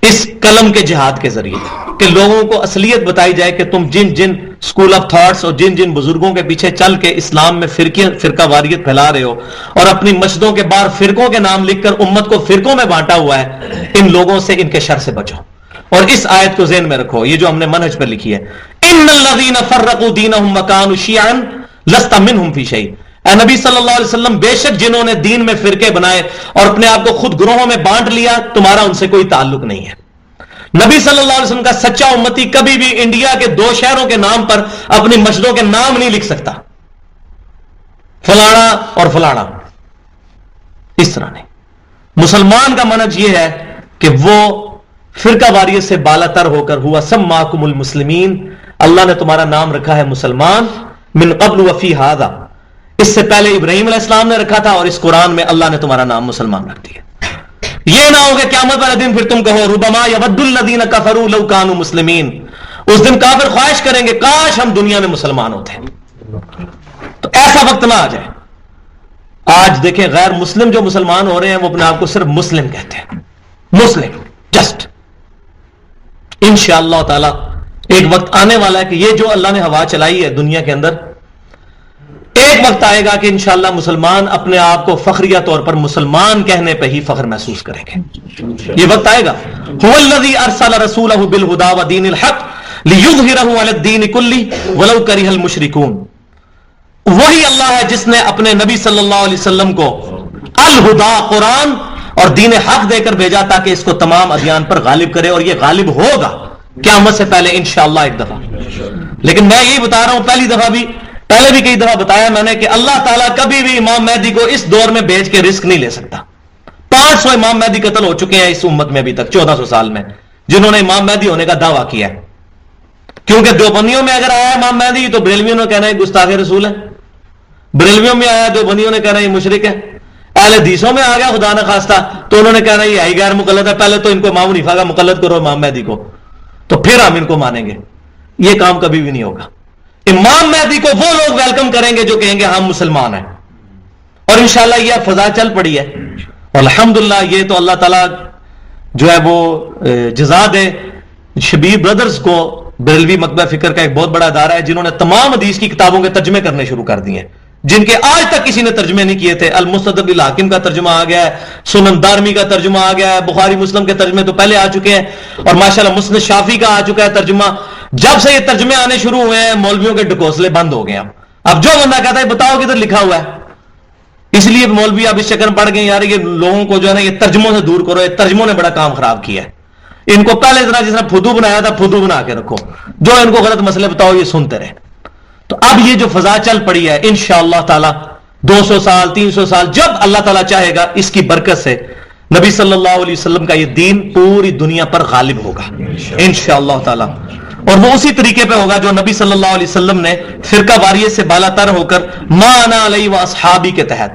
اس قلم کے جہاد کے ذریعے کہ لوگوں کو اصلیت بتائی جائے کہ تم جن جن اسکول آف تھاٹس اور جن جن بزرگوں کے پیچھے چل کے اسلام میں فرقہ واریت پھیلا رہے ہو اور اپنی مسجدوں کے باہر فرقوں کے نام لکھ کر امت کو فرقوں میں بانٹا ہوا ہے، ان لوگوں سے، ان کے شر سے بچو. اور اس آیت کو ذہن میں رکھو، یہ جو ہم نے منہج پر لکھی ہے، ان الذین فرقوا دینہم وکانوا شیعا لست منہم فی شیء. اے نبی صلی اللہ علیہ وسلم، بے شک جنہوں نے دین میں فرقے بنائے اور اپنے آپ کو خود گروہوں میں بانٹ لیا، تمہارا ان سے کوئی تعلق نہیں ہے. نبی صلی اللہ علیہ وسلم کا سچا امتی کبھی بھی انڈیا کے 2 شہروں کے نام پر اپنی مسجدوں کے نام نہیں لکھ سکتا، فلانا اور فلانا، اس طرح نہیں. مسلمان کا منہج یہ ہے کہ وہ فرقہ واریت سے بالا تر ہو کر ہوا سماکم المسلمین، اللہ نے تمہارا نام رکھا ہے مسلمان، من قبل وفی ھذا، اس سے پہلے ابراہیم علیہ السلام نے رکھا تھا، اور اس قرآن میں اللہ نے تمہارا نام مسلمان رکھ دیا. یہ نہ ہو کہ قیامت والے دن پھر تم کہو ربما یود الذین کفروا لو کانوا مسلمین، اس دن کافر خواہش کریں گے کاش ہم دنیا میں مسلمان ہوتے ہیں. تو ایسا وقت نہ آ جائے. آج دیکھیں غیر مسلم جو مسلمان ہو رہے ہیں وہ اپنے آپ کو صرف مسلم کہتے ہیں، مسلم جسٹ. انشاءاللہ تعالی ایک وقت آنے والا ہے کہ یہ جو اللہ نے ہوا چلائی ہے دنیا کے اندر، ایک وقت آئے گا کہ انشاءاللہ مسلمان اپنے آپ کو فخریہ طور پر مسلمان کہنے پہ ہی فخر محسوس کریں گے. یہ وقت آئے گا. هو الذی ارسل رسولہ بالہدی ودین الحق لیظہرہ علی الدین کلہ ولو کرہ المشرکون. وہی اللہ ہے جس نے اپنے نبی صلی اللہ علیہ وسلم کو الہدا قرآن اور دین حق دے کر بھیجا تاکہ اس کو تمام ادیان پر غالب کرے، اور یہ غالب ہوگا قیامت سے پہلے انشاءاللہ ایک دفعہ. لیکن میں یہی بتا رہا ہوں، پہلے بھی کئی دفعہ بتایا میں نے کہ اللہ تعالیٰ کبھی بھی امام مہدی کو اس دور میں بھیج کے رسک نہیں لے سکتا. 500 امام مہدی قتل ہو چکے ہیں اس امت میں ابھی تک 1400 سال میں، جنہوں نے امام مہدی ہونے کا دعویٰ کیا ہے. کیونکہ دیوبندیوں میں اگر آیا امام مہدی تو بریلویوں نے کہنا ہے گستاخ رسول ہے، بریلویوں میں آیا دیوبندیوں نے کہنا ہے یہ مشرک ہے، اہل حدیثوں میں آ گیا خدا نہ خواستہ تو انہوں نے کہنا یہ ہی غیر مقلد ہے، پہلے تو ان کو امام حنیفہ کا مقلد کرو امام مہدی کو، تو پھر ہم ان کو مانیں گے. یہ کام کبھی بھی نہیں ہوگا. امام مہدی کو وہ لوگ ویلکم کریں گے جو کہیں گے ہم مسلمان ہیں. اور انشاءاللہ یہ فضا چل پڑی ہے. الحمدللہ یہ تو اللہ تعالیٰ جو ہے وہ جزا دے. شبیر بردرز کو بریلوی مکتبہ فکر کا ایک بہت بڑا ادارہ ہے جنہوں نے تمام حدیث کی کتابوں کے ترجمے کرنے شروع کر دیے ہیں جن کے آج تک کسی نے ترجمے نہیں کیے تھے. المستدرک للحاکم کا ترجمہ آ گیا ہے، سنن دارمی کا ترجمہ آ گیا ہے، بخاری مسلم کے ترجمے تو پہلے آ چکے ہیں، اور ماشاءاللہ مسند شافعی کا آ چکا ہے ترجمہ. جب سے یہ ترجمے آنے شروع ہوئے ہیں مولویوں کے ڈکوسلے بند ہو گئے ہیں. اب جو بندہ کہتا ہے بتاؤ کدھر لکھا ہوا ہے، اس لیے مولوی اب اس چکر میں پڑ گئے یار یہ لوگوں کو جو ہے نا یہ ترجموں سے دور کرو. یہ ترجموں نے بڑا کام خراب کیا ہے. ان کو پہلے ذرا جس نے پھدو بنایا تھا پھدو بنا کے رکھو، جو ان کو غلط مسئلے بتاؤ یہ سنتے رہے. تو اب یہ جو فضا چل پڑی ہے انشاءاللہ تعالی 200 سال 300 سال جب اللہ تعالیٰ چاہے گا اس کی برکت سے نبی صلی اللہ علیہ وسلم کا یہ دین پوری دنیا پر غالب ہوگا انشاءاللہ تعالی. اور وہ اسی طریقے پہ ہوگا جو نبی صلی اللہ علیہ وسلم نے فرقہ واریت سے بالا تر ہو کر ما انا علیہ و اصحابی کے تحت،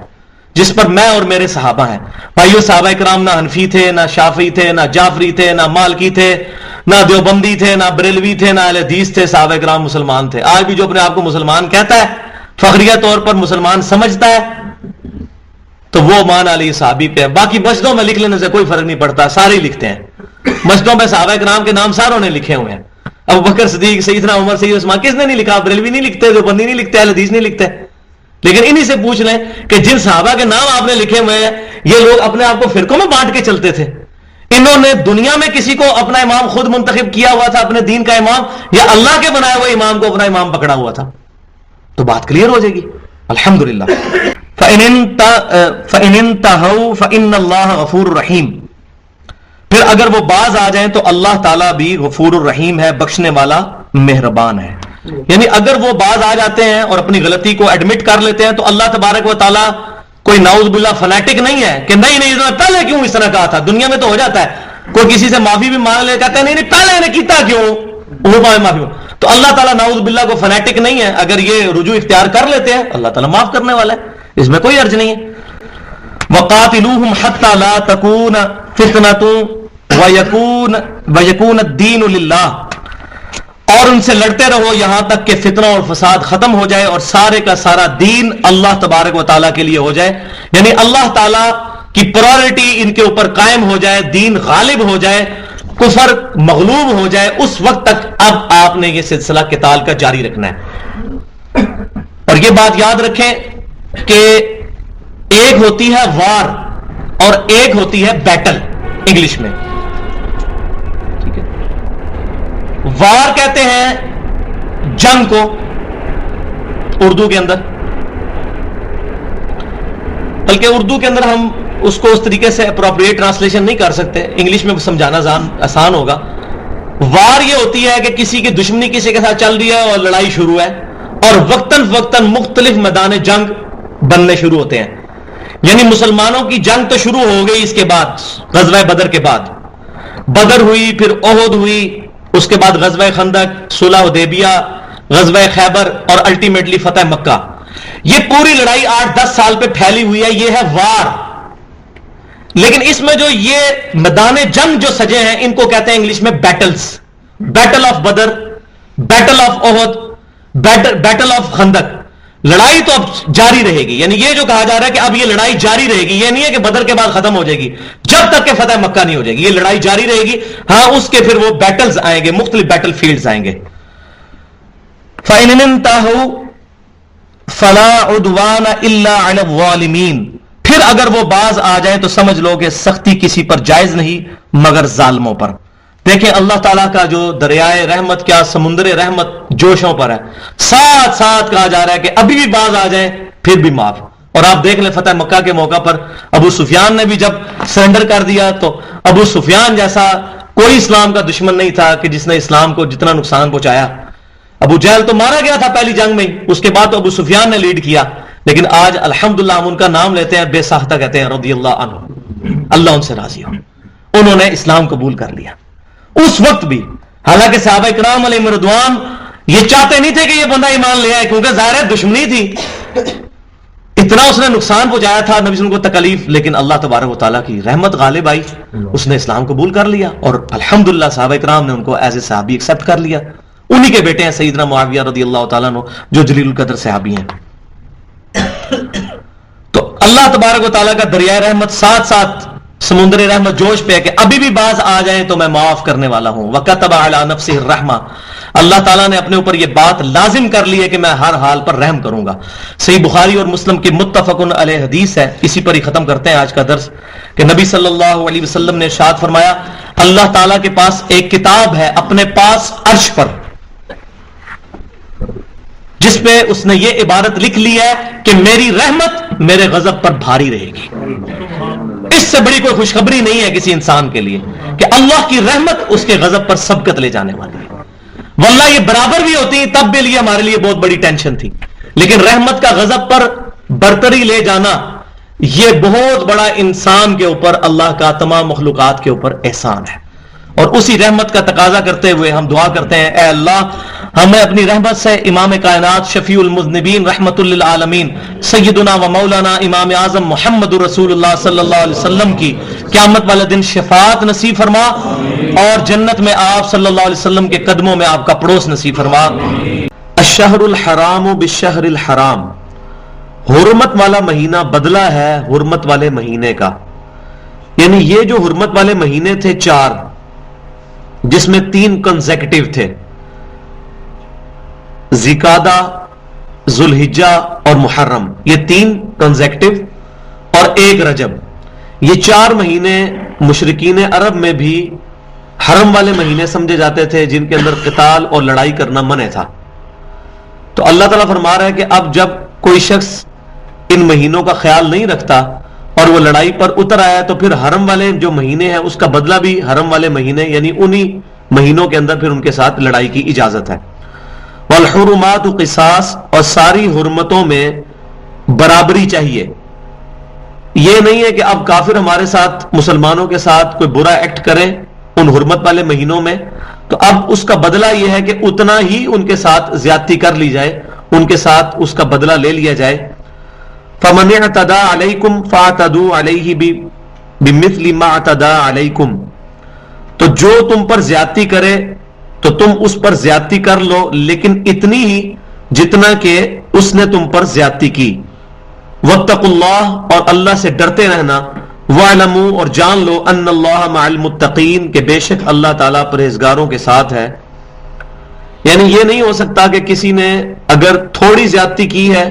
جس پر میں اور میرے صحابہ ہیں. بھائیو صحابہ کرام نہ حنفی تھے، نہ شافعی تھے، نہ جعفری تھے، نہ مالکی تھے، نہ دیوبندی تھے، نہ بریلوی تھے، نہ اہل حدیث تھے. صحابہ کرام مسلمان تھے. آج بھی جو اپنے آپ کو مسلمان کہتا ہے، فخریہ طور پر مسلمان سمجھتا ہے، تو وہ مان علی صحابی پہ ہے. باقی مسجدوں میں لکھ لینے سے کوئی فرق نہیں پڑتا، سارے ہی لکھتے ہیں. مسجدوں میں صحابہ کرام کے نام ساروں نے لکھے ہوئے ہیں. ابو بکر صدیق، سیدنا عمر، سیدنا عثمان، کس نے نہیں لکھا؟ بریلوی نہیں لکھتے، دیوبندی نہیں لکھتے، اہل حدیث نہیں لکھتے. لیکن انہی سے پوچھ لیں کہ جن صحابہ کے نام آپ نے لکھے ہوئے ہیں یہ لوگ اپنے آپ کو فرقوں میں بانٹ کے چلتے تھے. انہوں نے دنیا میں کسی کو اپنا امام خود منتخب کیا ہوا تھا اپنے دین کا امام، یا اللہ کے بنائے ہوئے امام کو اپنا امام پکڑا ہوا تھا؟ تو بات کلیئر ہو جائے گی الحمدللہ. فَإِنِ انْتَهَوْا فَإِنَّ اللَّهَ غَفُورٌ رَحِيمٌ. پھر اگر وہ باز آ جائیں تو اللہ تعالیٰ بھی غفور الرحیم ہے، بخشنے والا مہربان ہے. یعنی اگر وہ باز آ جاتے ہیں اور اپنی غلطی کو ایڈمٹ کر لیتے ہیں تو اللہ تبارک و تعالیٰ کوئی نعوذ باللہ فنیٹک نہیں ہے کہ نہیں پہلے کیوں اس طرح کہا تھا. دنیا میں تو ہو جاتا ہے کوئی کسی سے معافی بھی مانگ لے، کہتا ہے نہیں پہلے نے کیتا کیوں، وہ معافی. تو اللہ تعالیٰ نعوذ باللہ کو فنیٹک نہیں ہے. اگر یہ رجوع اختیار کر لیتے ہیں اللہ تعالیٰ معاف کرنے والا ہے، اس میں کوئی عرض نہیں ہے. وَقَاتِلُوهُمْ حَتَّى لَا تَكُونَ فِتْنَةٌ وَيَكُونَ الدِّينُ لِلَّهِ. اور ان سے لڑتے رہو یہاں تک کہ فتنہ اور فساد ختم ہو جائے اور سارے کا سارا دین اللہ تبارک و تعالیٰ کے لیے ہو جائے. یعنی اللہ تعالیٰ کی پرائرٹی ان کے اوپر قائم ہو جائے، دین غالب ہو جائے، کفر مغلوب ہو جائے. اس وقت تک اب آپ نے یہ سلسلہ قتال کا جاری رکھنا ہے. اور یہ بات یاد رکھیں کہ ایک ہوتی ہے وار اور ایک ہوتی ہے بیٹل انگلش میں. ٹھیک ہے، وار کہتے ہیں جنگ کو اردو کے اندر، بلکہ اردو کے اندر ہم اس کو اس طریقے سے اپروپریٹ ٹرانسلیشن نہیں کر سکتے، انگلش میں سمجھانا آسان ہوگا. وار یہ ہوتی ہے کہ کسی کی دشمنی کسی کے ساتھ چل رہی ہے اور لڑائی شروع ہے اور وقتاً فوقتاً مختلف میدان جنگ بننے شروع ہوتے ہیں. یعنی مسلمانوں کی جنگ تو شروع ہو گئی اس کے بعد غزوہ بدر کے بعد. بدر ہوئی، پھر احد ہوئی، اس کے بعد غزوہ خندق، صلح حدیبیہ، غزوہ خیبر اور الٹیمیٹلی فتح مکہ. یہ پوری لڑائی 8-10 سال پہ پھیلی ہوئی ہے، یہ ہے وار. لیکن اس میں جو یہ میدان جنگ جو سجے ہیں ان کو کہتے ہیں انگلش میں battles. Battle of Badr, battle of Uhud, battle of Khandaq. لڑائی تو اب جاری رہے گی. یعنی یہ جو کہا جا رہا ہے کہ اب یہ لڑائی جاری رہے گی، یہ نہیں ہے کہ بدر کے بعد ختم ہو جائے گی جب تک کہ فتح مکہ نہیں ہو جائے گی. یہ لڑائی جاری رہے گی. ہاں اس کے پھر وہ بیٹلز آئیں گے، مختلف بیٹل فیلڈز آئیں گے. فَإِنِ انْتَهُوا فَلَا عُدْوَانَ إِلَّا عَلَى الظَّالِمِينَ. پھر اگر وہ باز آ جائیں تو سمجھ لو کہ سختی کسی پر جائز نہیں مگر ظالموں پر. دیکھیں اللہ تعالیٰ کا جو دریائے رحمت، کیا سمندر رحمت جوشوں پر ہے. ساتھ ساتھ کہا جا رہا ہے کہ ابھی بھی باز آ جائیں پھر بھی معاف. اور آپ دیکھ لیں فتح مکہ کے موقع پر ابو سفیان نے بھی جب سرنڈر کر دیا تو ابو سفیان جیسا کوئی اسلام کا دشمن نہیں تھا کہ جس نے اسلام کو جتنا نقصان پہنچایا. ابو جہل تو مارا گیا تھا پہلی جنگ میں، اس کے بعد تو ابو سفیان نے لیڈ کیا. لیکن آج الحمدللہ ہم ان کا نام لیتے ہیں، بے ساختہ کہتے ہیں رضی اللہ عنہ، اللہ ان سے راضی ہو. انہوں نے اسلام قبول کر لیا اس وقت بھی. حالانکہ صحابہ کرام علیہ رضوان یہ چاہتے نہیں تھے کہ یہ بندہ ایمان لے آئے، کیونکہ ظاہر ہے دشمنی تھی، اتنا اس نے نقصان پہنچایا تھا نبی صلی اللہ علیہ وسلم کو تکلیف. لیکن اللہ تبارک و تعالیٰ کی رحمت غالب آئی، اس نے اسلام قبول کر لیا اور الحمدللہ صحابہ کرام نے ان کو ایز اے صحابی ایکسپٹ کر لیا. انہی کے بیٹے ہیں سیدنا معاویہ رضی اللہ تعالیٰ عنہ جو جلیل القدر صحابی ہیں. تو اللہ تبارک و تعالیٰ کا دریائے رحمت ساتھ ساتھ سمندر رحمت جوش پہ ہے کہ ابھی بھی باز آ جائیں تو میں معاف کرنے والا ہوں. وَكَتَبَ عَلَى نَفْسِهِ الرَّحْمَةَ. اللہ تعالیٰ نے اپنے اوپر یہ بات لازم کر لی ہے کہ میں ہر حال پر رحم کروں گا. صحیح بخاری اور مسلم کی متفق علیہ حدیث ہے. اسی پر ہی ختم کرتے ہیں آج کا درس کہ نبی صلی اللہ علیہ وسلم نے ارشاد فرمایا اللہ تعالیٰ کے پاس ایک کتاب ہے اپنے پاس عرش پر، جس پہ اس نے یہ عبارت لکھ لی ہے کہ میری رحمت میرے غضب پر بھاری رہے گی. اس سے بڑی کوئی خوشخبری نہیں ہے کسی انسان کے لیے کہ اللہ کی رحمت اس کے غضب پر سبقت لے جانے والی ہے. واللہ یہ برابر بھی ہوتی تب بھی لیے ہمارے لیے بہت بڑی ٹینشن تھی، لیکن رحمت کا غضب پر برتری لے جانا یہ بہت بڑا انسان کے اوپر، اللہ کا تمام مخلوقات کے اوپر احسان ہے. اور اسی رحمت کا تقاضا کرتے ہوئے ہم دعا کرتے ہیں اے اللہ ہمیں اپنی رحمت سے امام کائنات شفیع المذنبین رحمت للعالمین سیدنا و مولانا امام اعظم محمد رسول اللہ صلی اللہ علیہ وسلم کی قیامت والے دن شفاعت نصیب فرما اور جنت میں آپ صلی اللہ علیہ وسلم کے قدموں میں آپ کا پڑوس نصیب فرما. الشہر الحرام بالشہر الحرام. حرمت والا مہینہ بدلہ ہے حرمت والے مہینے کا. یعنی یہ جو حرمت والے مہینے تھے 4 جس میں 3 کنزیکٹیو تھے، ذیقعدہ، ذوالحجہ اور محرم، یہ 3 کنزیکٹیو اور 1 رجب. یہ 4 مہینے مشرکین عرب میں بھی حرم والے مہینے سمجھے جاتے تھے جن کے اندر قتال اور لڑائی کرنا منع تھا. تو اللہ تعالیٰ فرما رہا ہے کہ اب جب کوئی شخص ان مہینوں کا خیال نہیں رکھتا اور وہ لڑائی پر اتر آیا تو پھر حرم والے جو مہینے ہیں اس کا بدلہ بھی حرم والے مہینے یعنی انہی مہینوں کے اندر پھر ان کے ساتھ لڑائی کی اجازت ہے. والحرمات قصاص. اور ساری حرمتوں میں برابری چاہیے. یہ نہیں ہے کہ اب کافر ہمارے ساتھ مسلمانوں کے ساتھ کوئی برا ایکٹ کرے ان حرمت والے مہینوں میں تو اب اس کا بدلہ یہ ہے کہ اتنا ہی ان کے ساتھ زیادتی کر لی جائے، ان کے ساتھ اس کا بدلہ لے لیا جائے. فَمَنِ اعْتَدَىٰ عَلَيْكُمْ فَاعْتَدُوا عَلَيْهِ بِمِثْلِ مَا اعْتَدَىٰ عَلَيْكُمْ. تو جو تم پر زیادتی کرے تو تم اس پر زیادتی کر لو لیکن اتنی ہی جتنا کہ اس نے تم پر زیادتی کی. وَاتَّقُوا اللَّهَ. اور اللہ سے ڈرتے رہنا. وَاعْلَمُوا. اور جان لو أَنَّ اللَّهَ مَعَ الْمُتَّقِينَ کہ بے شک اللہ تعالیٰ پرہیزگاروں کے ساتھ ہے. یعنی یہ نہیں ہو سکتا کہ کسی نے اگر تھوڑی زیادتی کی ہے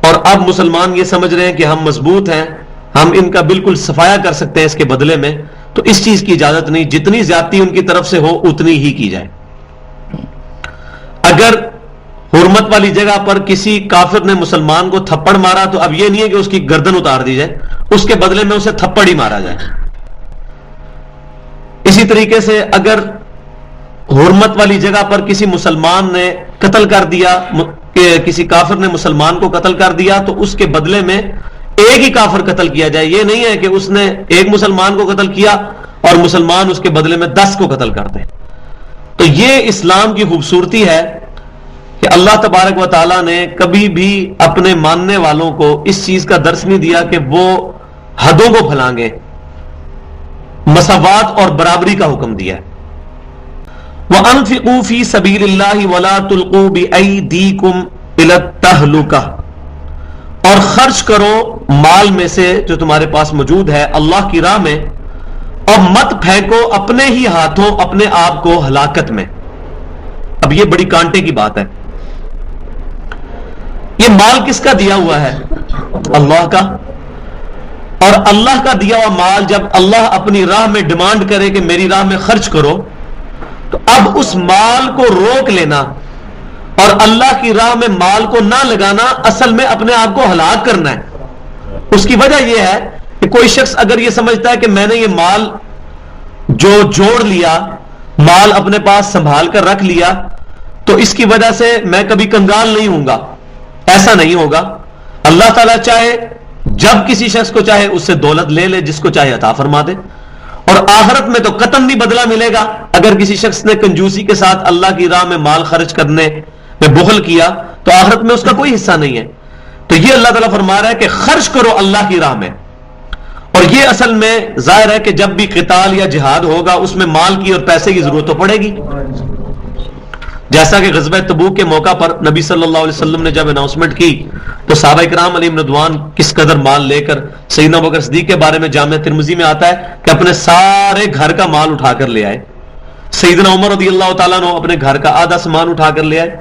اور اب مسلمان یہ سمجھ رہے ہیں کہ ہم مضبوط ہیں، ہم ان کا بالکل صفایا کر سکتے ہیں اس کے بدلے میں، تو اس چیز کی اجازت نہیں. جتنی زیادتی ان کی طرف سے ہو اتنی ہی کی جائے. اگر حرمت والی جگہ پر کسی کافر نے مسلمان کو تھپڑ مارا تو اب یہ نہیں ہے کہ اس کی گردن اتار دی جائے، اس کے بدلے میں اسے تھپڑ ہی مارا جائے. اسی طریقے سے اگر حرمت والی جگہ پر کسی مسلمان نے قتل کر دیا کہ کسی کافر نے مسلمان کو قتل کر دیا تو اس کے بدلے میں ایک ہی کافر قتل کیا جائے. یہ نہیں ہے کہ اس نے ایک مسلمان کو قتل کیا اور مسلمان اس کے بدلے میں 10 کو قتل کر دیں. تو یہ اسلام کی خوبصورتی ہے کہ اللہ تبارک و تعالیٰ نے کبھی بھی اپنے ماننے والوں کو اس چیز کا درس نہیں دیا کہ وہ حدوں کو پھلانگے، مساوات اور برابری کا حکم دیا. وَأَنفِقُوا فِي سَبِيلِ اللَّهِ وَلَا تُلْقُوا بِأَيْدِيكُمْ الی التہلکہ، اور خرچ کرو مال میں سے جو تمہارے پاس موجود ہے اللہ کی راہ میں، اور مت پھینکو اپنے ہی ہاتھوں اپنے آپ کو ہلاکت میں۔ اب یہ بڑی کانٹے کی بات ہے، یہ مال کس کا دیا ہوا ہے؟ اللہ کا۔ اور اللہ کا دیا ہوا مال جب اللہ اپنی راہ میں ڈیمانڈ کرے کہ میری راہ میں خرچ کرو، تو اب اس مال کو روک لینا اور اللہ کی راہ میں مال کو نہ لگانا اصل میں اپنے آپ کو ہلاک کرنا ہے۔ اس کی وجہ یہ ہے کہ کوئی شخص اگر یہ سمجھتا ہے کہ میں نے یہ مال جو جوڑ لیا، مال اپنے پاس سنبھال کر رکھ لیا، تو اس کی وجہ سے میں کبھی کنگال نہیں ہوں گا، ایسا نہیں ہوگا۔ اللہ تعالیٰ چاہے جب کسی شخص کو چاہے اس سے دولت لے لے، جس کو چاہے عطا فرما دے، اور آخرت میں تو قطعاً نہیں بدلہ ملے گا۔ اگر کسی شخص نے کنجوسی کے ساتھ اللہ کی راہ میں مال خرچ کرنے میں بخل کیا تو آخرت میں اس کا کوئی حصہ نہیں ہے۔ تو یہ اللہ تعالیٰ فرما رہا ہے کہ خرچ کرو اللہ کی راہ میں، اور یہ اصل میں ظاہر ہے کہ جب بھی قتال یا جہاد ہوگا اس میں مال کی اور پیسے کی ضرورت تو پڑے گی۔ جیسا کہ غزوہ تبوک کے موقع پر نبی صلی اللہ علیہ وسلم نے جب اناؤنسمنٹ کی تو صحابہ کرام علیہم رضوان کس قدر مال لے کر، سیدنا ابوبکر صدیق کے بارے میں جامعہ ترمذی میں آتا ہے کہ اپنے سارے گھر کا مال اٹھا کر لے آئے۔ سیدنا عمر رضی اللہ تعالیٰ عنہ اپنے گھر کا آدھا سامان اٹھا کر لے آئے۔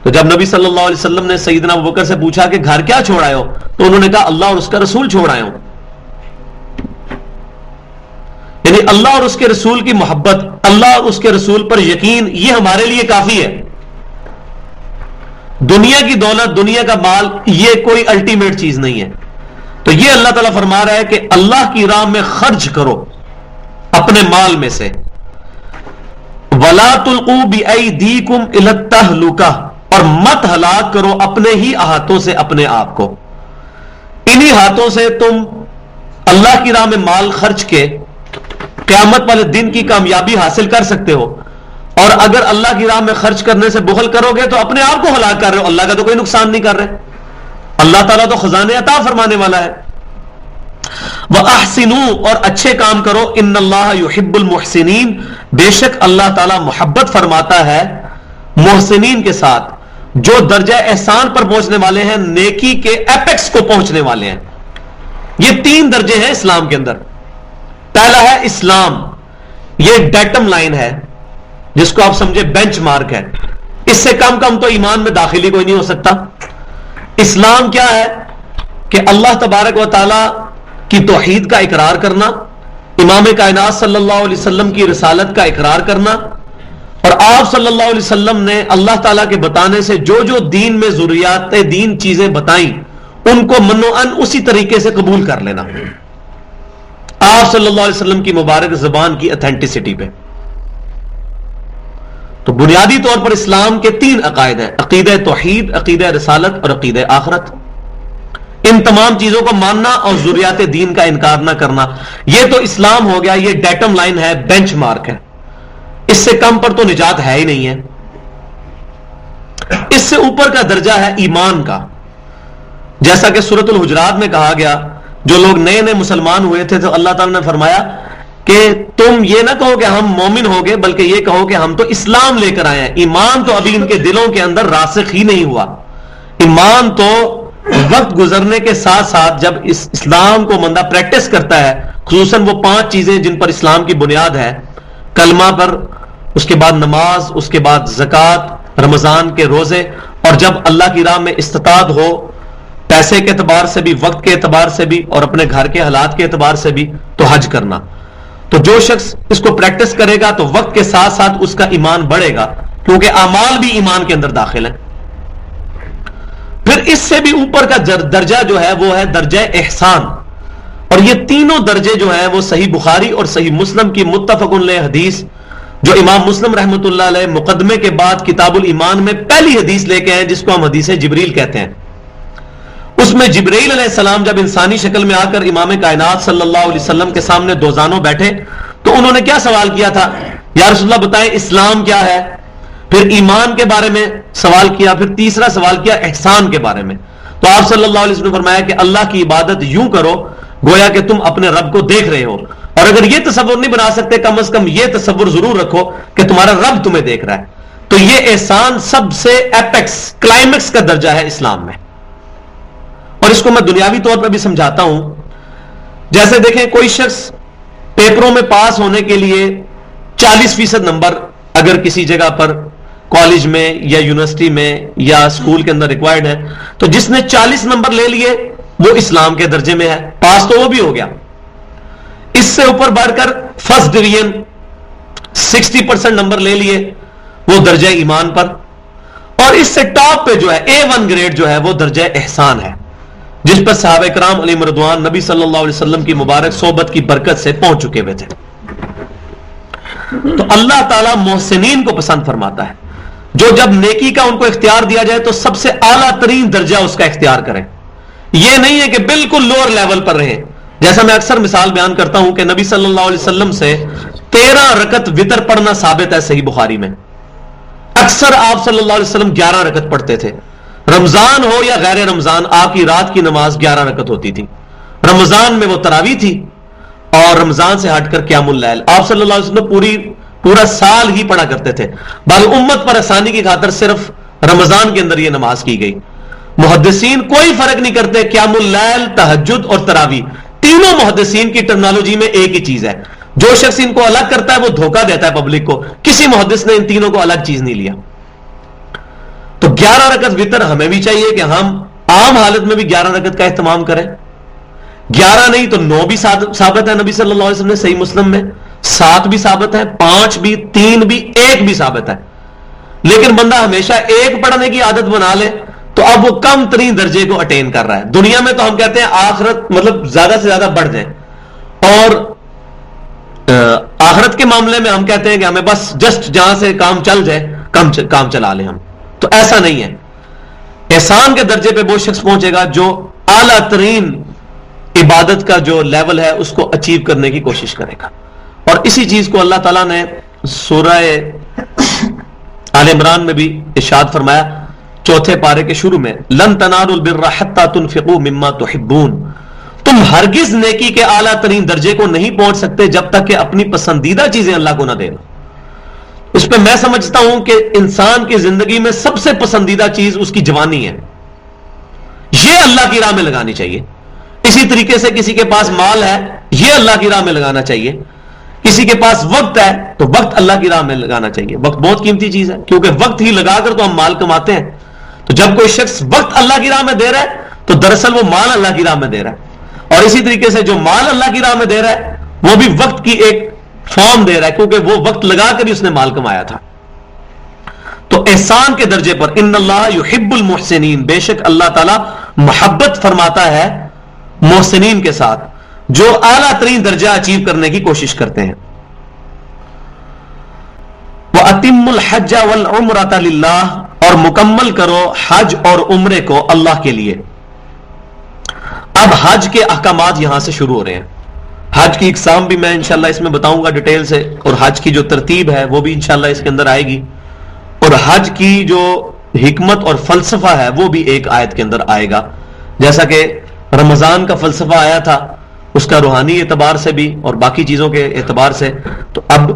تو جب نبی صلی اللہ علیہ وسلم نے سیدنا ابوبکر سے پوچھا کہ گھر کیا چھوڑ آئے ہو، تو انہوں نے کہا اللہ اور اس کا رسول چھوڑ آئے ہوں۔ یعنی اللہ اور اس کے رسول کی محبت، اللہ اور اس کے رسول پر یقین، یہ ہمارے لیے کافی ہے۔ دنیا کی دولت، دنیا کا مال یہ کوئی الٹیمیٹ چیز نہیں ہے۔ تو یہ اللہ تعالیٰ فرما رہا ہے کہ اللہ کی راہ میں خرچ کرو اپنے مال میں سے، وَلَا تُلْقُوا بِأَيْدِيكُمْ إِلَى التَّهْلُكَةِ، اور مت ہلاک کرو اپنے ہی ہاتھوں سے اپنے آپ کو۔ انہی ہاتھوں سے تم اللہ کی راہ میں مال خرچ کے قیامت والے دن کی کامیابی حاصل کر سکتے ہو، اور اگر اللہ کی راہ میں خرچ کرنے سے بخل کرو گے تو اپنے آپ کو ہلاک کر رہے ہو، اللہ کا تو کوئی نقصان نہیں کر رہے۔ اللہ تعالیٰ تو خزانے عطا فرمانے والا ہے۔ وَأَحْسِنُوا، اور اچھے کام کرو، إِنَّ اللَّهَ يُحِبُّ الْمُحْسِنِينَ، بے شک اللہ تعالیٰ محبت فرماتا ہے محسنین کے ساتھ، جو درجہ احسان پر پہنچنے والے ہیں، نیکی کے ایپیکس کو پہنچنے والے ہیں۔ یہ تین درجے ہیں اسلام کے اندر۔ پہلا ہے اسلام، یہ ڈیٹم لائن ہے جس کو آپ سمجھے بینچ مارک ہے، اس سے کم تو ایمان میں داخلی کوئی نہیں ہو سکتا۔ اسلام کیا ہے کہ اللہ تبارک و تعالی کی توحید کا اقرار کرنا، امام کائنات صلی اللہ علیہ وسلم کی رسالت کا اقرار کرنا، اور آپ صلی اللہ علیہ وسلم نے اللہ تعالیٰ کے بتانے سے جو جو دین میں ضروریات دین چیزیں بتائیں ان کو منوعاً اسی طریقے سے قبول کر لینا، آپ صلی اللہ علیہ وسلم کی مبارک زبان کی اتھینٹسٹی پہ۔ تو بنیادی طور پر اسلام کے تین عقائد ہیں، عقیدہ توحید، عقیدہ رسالت اور عقیدہ آخرت۔ ان تمام چیزوں کو ماننا اور ضروریات دین کا انکار نہ کرنا، یہ تو اسلام ہو گیا، یہ ڈیٹم لائن ہے، بینچ مارک ہے، اس سے کم پر تو نجات ہے ہی نہیں ہے۔ اس سے اوپر کا درجہ ہے ایمان کا، جیسا کہ سورۃ الحجرات میں کہا گیا، جو لوگ نئے نئے مسلمان ہوئے تھے تو اللہ تعالیٰ نے فرمایا کہ تم یہ نہ کہو کہ ہم مومن ہو گئے، بلکہ یہ کہو کہ ہم تو اسلام لے کر آئے ہیں۔ ایمان تو ابھی ان کے دلوں کے اندر راسخ ہی نہیں ہوا۔ ایمان تو وقت گزرنے کے ساتھ ساتھ جب اس اسلام کو بندہ پریکٹس کرتا ہے، خصوصاً وہ 5 چیزیں جن پر اسلام کی بنیاد ہے، کلمہ پر، اس کے بعد نماز، اس کے بعد زکوٰۃ، رمضان کے روزے، اور جب اللہ کی راہ میں استطاعت ہو، پیسے کے اعتبار سے بھی، وقت کے اعتبار سے بھی، اور اپنے گھر کے حالات کے اعتبار سے بھی، تو حج کرنا۔ تو جو شخص اس کو پریکٹس کرے گا تو وقت کے ساتھ ساتھ اس کا ایمان بڑھے گا، کیونکہ اعمال بھی ایمان کے اندر داخل ہیں۔ پھر اس سے بھی اوپر کا درجہ جو ہے وہ ہے درجہ احسان، اور یہ تینوں درجے جو ہیں وہ صحیح بخاری اور صحیح مسلم کی متفق علیہ حدیث، جو امام مسلم رحمۃ اللہ علیہ مقدمے کے بعد کتاب الایمان میں پہلی حدیث لے کے ہیں، جس کو ہم حدیث جبریل کہتے ہیں۔ اس میں جبرائیل علیہ السلام جب انسانی شکل میں آ کر امام کائنات صلی اللہ علیہ وسلم کے سامنے دوزانوں بیٹھے تو انہوں نے کیا سوال کیا تھا؟ یا رسول اللہ بتائیں اسلام کیا ہے؟ پھر ایمان کے بارے میں سوال کیا، پھر تیسرا سوال کیا احسان کے بارے میں۔ تو آپ صلی اللہ علیہ وسلم نے فرمایا کہ اللہ کی عبادت یوں کرو گویا کہ تم اپنے رب کو دیکھ رہے ہو، اور اگر یہ تصور نہیں بنا سکتے، کم از کم یہ تصور ضرور رکھو کہ تمہارا رب تمہیں دیکھ رہا ہے۔ تو یہ احسان سب سے ایپیکس کلائمیکس کا درجہ ہے اسلام میں. اور اس کو میں دنیاوی طور پر بھی سمجھاتا ہوں. جیسے دیکھیں کوئی شخص پیپروں میں پاس ہونے کے لیے 40% نمبر اگر کسی جگہ پر کالج میں یا یونیورسٹی میں یا اسکول کے اندر ریکوائرڈ ہے, تو جس نے 40 نمبر لے لیے وہ اسلام کے درجے میں ہے, پاس تو وہ بھی ہو گیا. اس سے اوپر بڑھ کر فرسٹ ڈویژن 60% نمبر لے لیے وہ درجہ ایمان پر, اور اس سے ٹاپ پہ جو ہے A1 گریڈ جو ہے وہ درجہ احسان ہے, جس پر صحابہ کرام علیہم رضوان نبی صلی اللہ علیہ وسلم کی مبارک صحبت کی برکت سے پہنچ چکے ہوئے تھے. تو اللہ تعالیٰ محسنین کو پسند فرماتا ہے, جو جب نیکی کا ان کو اختیار دیا جائے تو سب سے اعلیٰ ترین درجہ اس کا اختیار کریں. یہ نہیں ہے کہ بالکل لوور لیول پر رہے. جیسا میں اکثر مثال بیان کرتا ہوں کہ نبی صلی اللہ علیہ وسلم سے 13 رکعت وتر پڑھنا ثابت ہے صحیح بخاری میں. اکثر آپ صلی اللہ علیہ وسلم 11 رکعت پڑھتے تھے. رمضان ہو یا غیر رمضان آپ کی رات کی نماز 11 رکعت ہوتی تھی. رمضان میں وہ تراویح تھی, اور رمضان سے ہٹ کر قیام اللیل آپ صلی اللہ علیہ وسلم پورا سال ہی پڑھا کرتے تھے. بل امت پر آسانی کی خاطر صرف رمضان کے اندر یہ نماز کی گئی. محدثین کوئی فرق نہیں کرتے, قیام اللیل, تہجد اور تراویح تینوں محدثین کی ٹرمنالوجی میں ایک ہی چیز ہے. جو شخص ان کو الگ کرتا ہے وہ دھوکہ دیتا ہے پبلک کو. کسی محدث نے ان تینوں کو الگ چیز نہیں لیا. تو 11 رکعت وتر ہمیں بھی چاہیے کہ ہم عام حالت میں بھی 11 رکعت کا اہتمام کریں. 11 نہیں تو 9 بھی ثابت ہے نبی صلی اللہ علیہ وسلم نے صحیح مسلم میں, 7 بھی ثابت ہے, 5 بھی, 3 بھی, 1 بھی ثابت ہے. لیکن بندہ ہمیشہ 1 پڑھنے کی عادت بنا لے تو اب وہ کم ترین درجے کو اٹین کر رہا ہے. دنیا میں تو ہم کہتے ہیں آخرت مطلب زیادہ سے زیادہ بڑھ جائیں, اور آخرت کے معاملے میں ہم کہتے ہیں کہ ہمیں بس جسٹ جہاں سے کام چل جائے کام چلا لیں ہم. تو ایسا نہیں ہے. احسان کے درجے پہ وہ شخص پہنچے گا جو اعلیٰ ترین عبادت کا جو لیول ہے اس کو اچیو کرنے کی کوشش کرے گا. اور اسی چیز کو اللہ تعالیٰ نے سورہ آل عمران میں بھی ارشاد فرمایا 4 پارے کے شروع میں, لن تنالوا البر حتى تنفقوا مما تحبون. تم ہرگز نیکی کے اعلیٰ ترین درجے کو نہیں پہنچ سکتے جب تک کہ اپنی پسندیدہ چیزیں اللہ کو نہ دینا. اس پہ میں سمجھتا ہوں کہ انسان کی زندگی میں سب سے پسندیدہ چیز اس کی جوانی ہے. یہ اللہ کی راہ میں لگانی چاہیے. اسی طریقے سے کسی کے پاس مال ہے, یہ اللہ کی راہ میں لگانا چاہیے. کسی کے پاس وقت ہے تو وقت اللہ کی راہ میں لگانا چاہیے. وقت بہت قیمتی چیز ہے, کیونکہ وقت ہی لگا کر تو ہم مال کماتے ہیں. تو جب کوئی شخص وقت اللہ کی راہ میں دے رہا ہے تو دراصل وہ مال اللہ کی راہ میں دے رہا ہے. اور اسی طریقے سے جو مال اللہ کی راہ میں دے رہا ہے وہ بھی وقت کی ایک فارم دے رہا ہے, کیونکہ وہ وقت لگا کر ہی اس نے مال کمایا تھا. تو احسان کے درجے پر ان اللہ یحب المحسنین, بے شک اللہ تعالی محبت فرماتا ہے محسنین کے ساتھ جو اعلیٰ ترین درجہ اچیو کرنے کی کوشش کرتے ہیں. وَأَتِمُّ الْحَجَّ وَالْعُمْرَةَ لِلَّهِ, اور مکمل کرو حج اور عمرے کو اللہ کے لیے. اب حج کے احکامات یہاں سے شروع ہو رہے ہیں. حج کی اقسام بھی میں انشاءاللہ اس میں بتاؤں گا ڈیٹیل سے, اور حج کی جو ترتیب ہے وہ بھی انشاءاللہ اس کے اندر آئے گی, اور حج کی جو حکمت اور فلسفہ ہے وہ بھی ایک آیت کے اندر آئے گا. جیسا کہ رمضان کا فلسفہ آیا تھا اس کا روحانی اعتبار سے بھی اور باقی چیزوں کے اعتبار سے, تو اب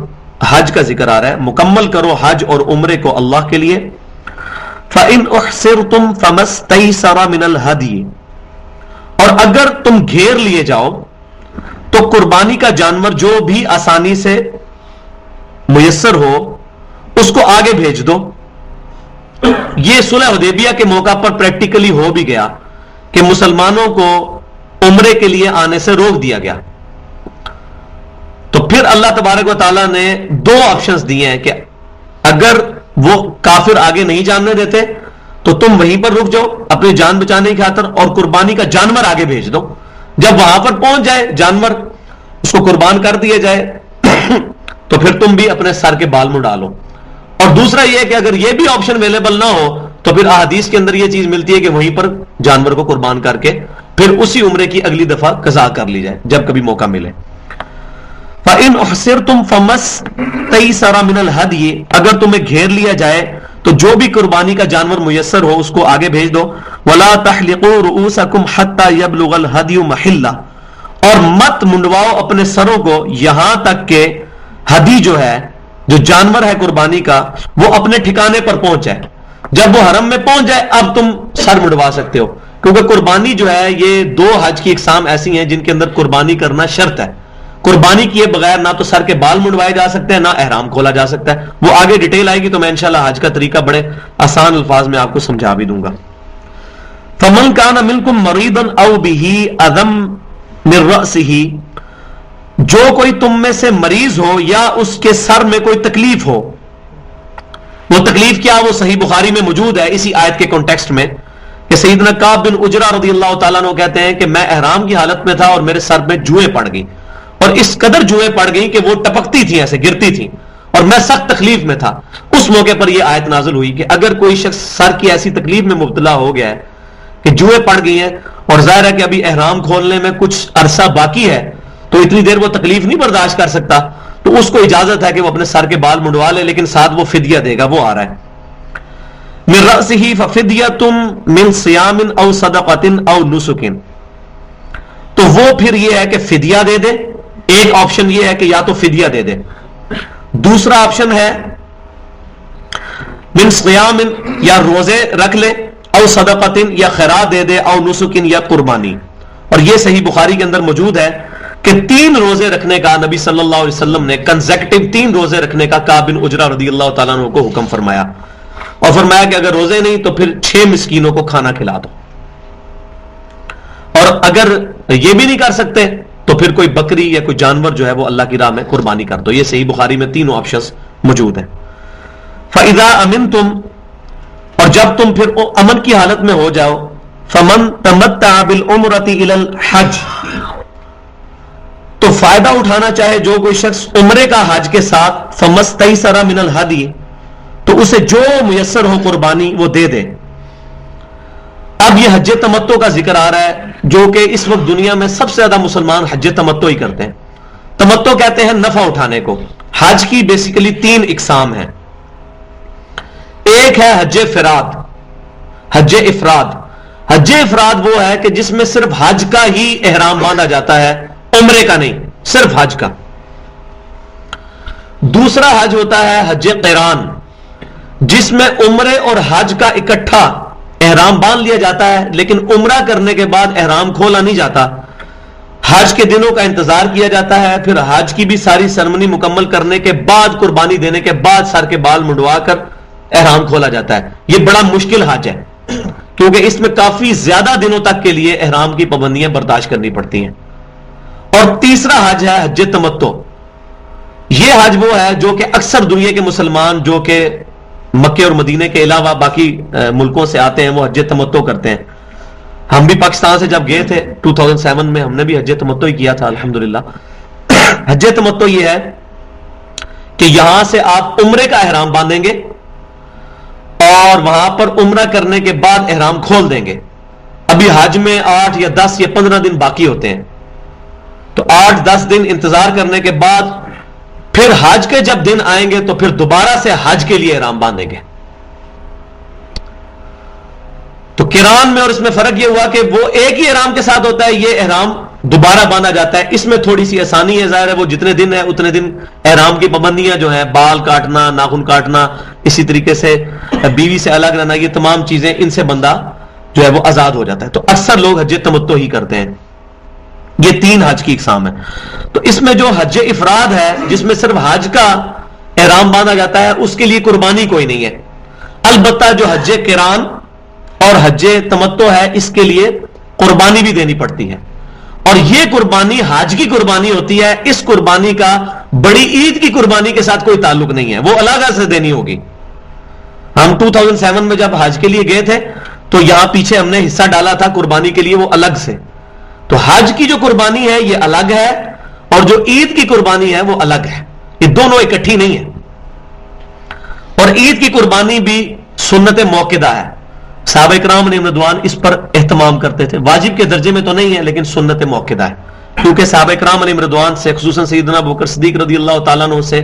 حج کا ذکر آ رہا ہے. مکمل کرو حج اور عمرے کو اللہ کے لیے. فَإِنْ أُحْصِرْتُمْ فَمَا اسْتَيْسَرَ مِنَ الْهَدْيِ, اور اگر تم گھیر لیے جاؤ تو قربانی کا جانور جو بھی آسانی سے میسر ہو اس کو آگے بھیج دو. یہ صلح حدیبیہ کے موقع پر پریکٹیکلی ہو بھی گیا کہ مسلمانوں کو عمرے کے لیے آنے سے روک دیا گیا. تو پھر اللہ تبارک و تعالیٰ نے 2 آپشنز دیے ہیں کہ اگر وہ کافر آگے نہیں جاننے دیتے تو تم وہیں پر رک جاؤ اپنی جان بچانے کی خاطر, اور قربانی کا جانور آگے بھیج دو. جب وہاں پر پہنچ جائے جانور, اس کو قربان کر دیا جائے تو پھر تم بھی اپنے سر کے بال منڈا لو. اور دوسرا یہ کہ اگر یہ بھی آپشن اویلیبل نہ ہو تو پھر احادیث کے اندر یہ چیز ملتی ہے کہ وہیں پر جانور کو قربان کر کے پھر اسی عمرے کی اگلی دفعہ قضا کر لی جائے جب کبھی موقع ملے. فَإِنْ أُحْصِرْتُمْ فَمَا اسْتَيْسَرَ مِنَ الْهَدْيِ, اگر تمہیں گھیر لیا جائے تو جو بھی قربانی کا جانور میسر ہو اس کو آگے بھیج دو. وَلَا تَحْلِقُوا رُؤُوسَكُمْ حَتَّى يَبْلُغَ الْهَدْيُ مَحِلَّهُ, اور مت منڈواؤ اپنے سروں کو یہاں تک کہ ہدی جو ہے جو جانور ہے قربانی کا وہ اپنے ٹھکانے پر پہنچ جائے. جب وہ حرم میں پہنچ جائے اب تم سر مڑوا سکتے ہو, کیونکہ قربانی جو ہے یہ دو حج کی اقسام ایسی ہیں جن کے اندر قربانی کرنا شرط ہے. قربانی کیے بغیر نہ تو سر کے بال منڈوائے جا سکتے ہیں نہ احرام کھولا جا سکتا ہے. وہ آگے ڈیٹیل آئے گی تو میں انشاءاللہ حج کا طریقہ بڑے آسان الفاظ میں آپ کو سمجھا بھی دوں گا. فمن کان منکم مریضا او بہ اذى من رأسہ, جو کوئی تم میں سے مریض ہو یا اس کے سر میں کوئی تکلیف ہو. وہ تکلیف کیا, وہ صحیح بخاری میں موجود ہے اسی آیت کے کانٹیکسٹ میں کہ سیدنا کعب بن عجرہ رضی اللہ تعالیٰ عنہ کہتے ہیں کہ میں احرام کی حالت میں تھا اور میرے سر میں جوئیں پڑ گئی, اور اس قدر جوئیں پڑ گئی کہ وہ ٹپکتی تھی, ایسے گرتی تھی, اور میں سخت تکلیف میں تھا. اس موقع پر یہ آیت نازل ہوئی کہ اگر کوئی شخص سر کی ایسی تکلیف میں مبتلا ہو گیا ہے کہ جوئیں پڑ گئی ہیں اور ظاہر ہے کہ ابھی احرام کھولنے میں کچھ عرصہ باقی ہے تو اتنی دیر وہ تکلیف نہیں برداشت کر سکتا, تو اس کو اجازت ہے کہ وہ اپنے سر کے بال منڈوا لے, لیکن ساتھ وہ فدیہ دے گا. وہ آ رہا ہے من رأسہ ففدیۃ من صیام او صدقۃ او نسک, تو وہ پھر یہ ہے کہ فدیہ دے دے. ایک آپشن یہ ہے کہ یا تو فدیہ دے دے, دوسرا آپشن ہے من صیام یا روزے رکھ لے, او صدقۃ یا خیرات دے دے, او نسک یا قربانی. اور یہ صحیح بخاری کے اندر موجود ہے کہ 3 روزے رکھنے کا نبی صلی اللہ علیہ وسلم نے کنزیکٹو 3 روزے رکھنے کا کعب بن عجرہ رضی اللہ تعالیٰ عنہ کو حکم فرمایا, اور فرمایا کہ اگر روزے نہیں تو پھر 6 مسکینوں کو کھانا کھلا دو, اور اگر یہ بھی نہیں کر سکتے تو پھر کوئی بکری یا کوئی جانور جو ہے وہ اللہ کی راہ میں قربانی کر دو. یہ صحیح بخاری میں تینوں آپشنز موجود ہیں. فَإِذَا أَمِنْتُمْ, اور جب تم پھر امن کی حالت میں ہو جاؤ, فَمَنْ تَمَتَّعَ بِالْعُمْرَةِ إِلَى الْحَجِّ, تو فائدہ اٹھانا چاہے جو کوئی شخص عمرے کا حج کے ساتھ, فَمَسْتَيْسَرَ مِنَ الْهَدِيِ, تو اسے جو میسر ہو قربانی وہ دے دے. اب یہ حج تمتع کا ذکر آ رہا ہے, جو کہ اس وقت دنیا میں سب سے زیادہ مسلمان حج تمتع ہی کرتے ہیں. تمتع کہتے ہیں نفع اٹھانے کو. حج کی بیسیکلی 3 اقسام ہیں. ایک ہے حج فراد, حج افراد. حج افراد وہ ہے کہ جس میں صرف حج کا ہی احرام باندھا جاتا ہے, عمرے کا نہیں, صرف حج کا. دوسرا حج ہوتا ہے حج قران, جس میں عمرے اور حج کا اکٹھا احرام باندھ لیا جاتا ہے, لیکن عمرہ کرنے کے بعد احرام کھولا نہیں جاتا. حج کے دنوں کا انتظار کیا جاتا ہے, پھر حج کی بھی ساری سرمنی مکمل کرنے کے بعد, قربانی دینے کے بعد سر کے بال منڈوا کر احرام کھولا جاتا ہے. یہ بڑا مشکل حج ہے کیونکہ اس میں کافی زیادہ دنوں تک کے لیے احرام کی پابندیاں برداشت کرنی پڑتی ہیں. اور تیسرا حج ہے حج تمتع. یہ حج وہ ہے جو کہ اکثر دنیا کے مسلمان جو کہ مکے اور مدینے کے علاوہ باقی ملکوں سے آتے ہیں وہ حج تمتع کرتے ہیں. ہم بھی پاکستان سے جب گئے تھے 2007 میں, ہم نے بھی حج تمتع ہی کیا تھا الحمدللہ. حج تمتع یہ ہے کہ یہاں سے آپ عمرے کا احرام باندھیں گے اور وہاں پر عمرہ کرنے کے بعد احرام کھول دیں گے. ابھی حج میں 8 یا 10 یا 15 دن باقی ہوتے ہیں, تو 8-10 دن انتظار کرنے کے بعد پھر حج کے جب دن آئیں گے تو پھر دوبارہ سے حج کے لیے احرام باندھیں گے. تو قران میں اور اس میں فرق یہ ہوا کہ وہ ایک ہی احرام کے ساتھ ہوتا ہے, یہ احرام دوبارہ باندھا جاتا ہے. اس میں تھوڑی سی آسانی ہے, ظاہر ہے وہ جتنے دن ہے اتنے دن احرام کی پابندیاں جو ہیں, بال کاٹنا, ناخن کاٹنا, اسی طریقے سے بیوی سے الگ رہنا, یہ تمام چیزیں ان سے بندہ جو ہے وہ آزاد ہو جاتا ہے. تو اکثر لوگ حج تمتع ہی کرتے ہیں. یہ 3 حج کی اقسام ہے. تو اس میں جو حج افراد ہے جس میں صرف حج کا احرام باندھا جاتا ہے, اس کے لیے قربانی کوئی نہیں ہے. البتہ جو حج قران اور حج تمتع ہے اس کے لیے قربانی بھی دینی پڑتی ہے, اور یہ قربانی حج کی قربانی ہوتی ہے. اس قربانی کا بڑی عید کی قربانی کے ساتھ کوئی تعلق نہیں ہے, وہ الگ سے دینی ہوگی. ہم 2007 میں جب حج کے لیے گئے تھے تو یہاں پیچھے ہم نے حصہ ڈالا تھا قربانی کے لیے, وہ الگ سے. تو حج کی جو قربانی ہے یہ الگ ہے, اور جو عید کی قربانی ہے وہ الگ ہے. یہ دونوں اکٹھی نہیں ہے. اور عید کی قربانی بھی سنت موقدہ ہے. صحابہ کرام علیہم رضوان اس پر اہتمام کرتے تھے. واجب کے درجے میں تو نہیں ہے لیکن سنت موقدہ ہے, کیونکہ صحابہ کرام علیہم رضوان سے خصوصاً سیدنا ابوبکر صدیق رضی اللہ تعالیٰ عنہ سے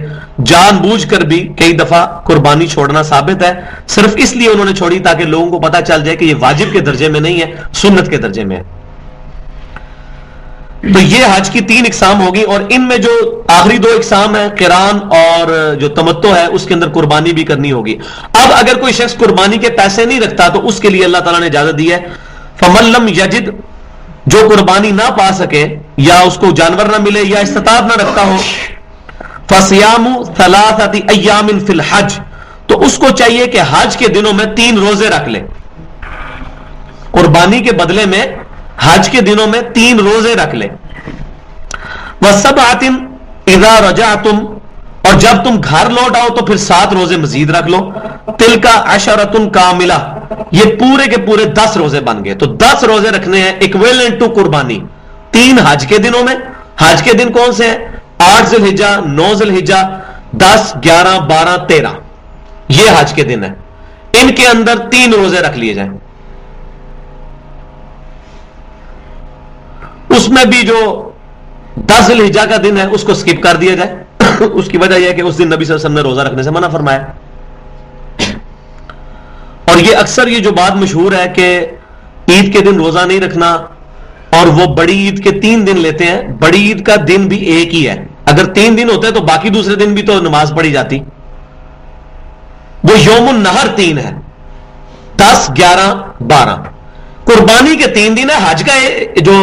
جان بوجھ کر بھی کئی دفعہ قربانی چھوڑنا ثابت ہے. صرف اس لیے انہوں نے چھوڑی تاکہ لوگوں کو پتہ چل جائے کہ یہ واجب کے درجے میں نہیں ہے, سنت کے درجے میں ہے. تو یہ حج کی 3 اقسام ہوگی، اور ان میں جو آخری 2 اقسام ہیں قران اور جو تمتع ہے اس کے اندر قربانی بھی کرنی ہوگی۔ اب اگر کوئی شخص قربانی کے پیسے نہیں رکھتا تو اس کے لیے اللہ تعالیٰ نے اجازت دی ہے، فمن لم یجد، جو قربانی نہ پا سکے یا اس کو جانور نہ ملے یا استطاعت نہ رکھتا ہو، فصیام 3 ایام فی الحج، تو اس کو چاہیے کہ حج کے دنوں میں 3 روزے رکھ لے، قربانی کے بدلے میں حج کے دنوں میں 3 روزے رکھ لے۔ وَسَبْعَةٍ اِذَا رَجَعْتُمْ، اور جب تم گھر لوٹ آؤ تو پھر 7 روزے مزید رکھ لو۔ تِلْكَ عَشَرَةٌ كَامِلَةٌ، یہ پورے کے پورے 10 روزے بن گئے۔ تو 10 روزے رکھنے ہیں ایکویلنٹ ٹو قربانی، 3 حج کے دنوں میں۔ حج کے دن کون سے ہیں؟ 8 ذی الحجہ، 9 ذی الحجہ، 10، 11، 12، 13، یہ حج کے دن ہیں۔ ان کے اندر 3 روزے رکھ لیے جائیں۔ اس میں بھی جو 10 ذی الحجہ کا دن ہے اس کو سکپ کر دیا جائے۔ اس کی وجہ یہ ہے کہ اس دن نبی صلی اللہ علیہ وسلم نے روزہ رکھنے سے منع فرمایا۔ اور یہ اکثر یہ جو بات مشہور ہے کہ عید کے دن روزہ نہیں رکھنا، اور وہ بڑی عید کے 3 دن لیتے ہیں۔ بڑی عید کا دن بھی ایک ہی ہے، اگر 3 دن ہوتے تو باقی دوسرے دن بھی تو نماز پڑھی جاتی۔ وہ یوم النہر 3 ہے، 10، 11، 12۔ قربانی کے 3 دن ہے، حج کا جو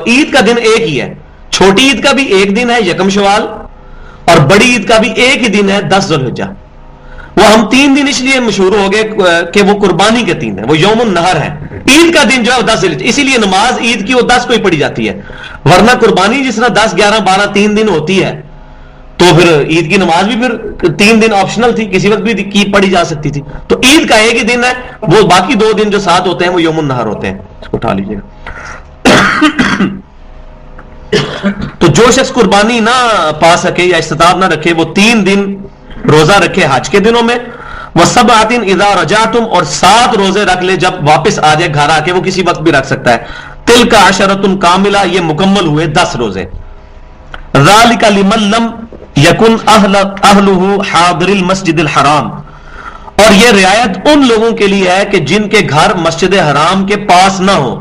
عید کا دن ایک ہی ہے۔ چھوٹی عید کا بھی ایک دن ہے یکم شوال، اور بڑی عید کا بھی ایک ہی دن ہے 10 ذی الحجہ۔ وہ ہم 3 دن اس لیے مشہور ہو گئے کہ وہ قربانی کے 3 ہیں، وہ یوم النہر ہے۔ عید کا دن جو ہے وہ 10 ذی الحجہ، اسی لیے نماز عید کی وہ 10 کو ہی پڑھی جاتی ہے، ورنہ قربانی جس طرح 10، 11، 12 3 دن ہوتی ہے تو پھر عید کی نماز بھی پھر 3 دن آپشنل تھی، کسی وقت بھی کی پڑھی جا سکتی تھی۔ تو عید کا ایک ہی دن ہے، وہ باقی 2 دن جو ساتھ ہوتے ہیں وہ یوم النہر ہوتے ہیں۔ اس کو اٹھا لیجیے گا۔ تو جو شخص قربانی نہ پا سکے یا استطاعت نہ رکھے وہ 3 دن روزہ رکھے حج کے دنوں میں۔ وَسَبْعَةٍ اِذَا رَجَعْتُمْ، اور 7 روزے رکھ لے جب واپس آ جائے گھر آ کے، وہ کسی وقت بھی رکھ سکتا ہے۔ تِلْكَ عَشَرَةٌ كَامِلَةٌ، یہ مکمل ہوئے 10 روزے۔ ذَلِكَ لِمَن لَّمْ یکن اہلہ حاضر المسجد الحرام، اور یہ رعایت ان لوگوں کے لیے ہے کہ جن کے گھر مسجد حرام کے پاس نہ ہو،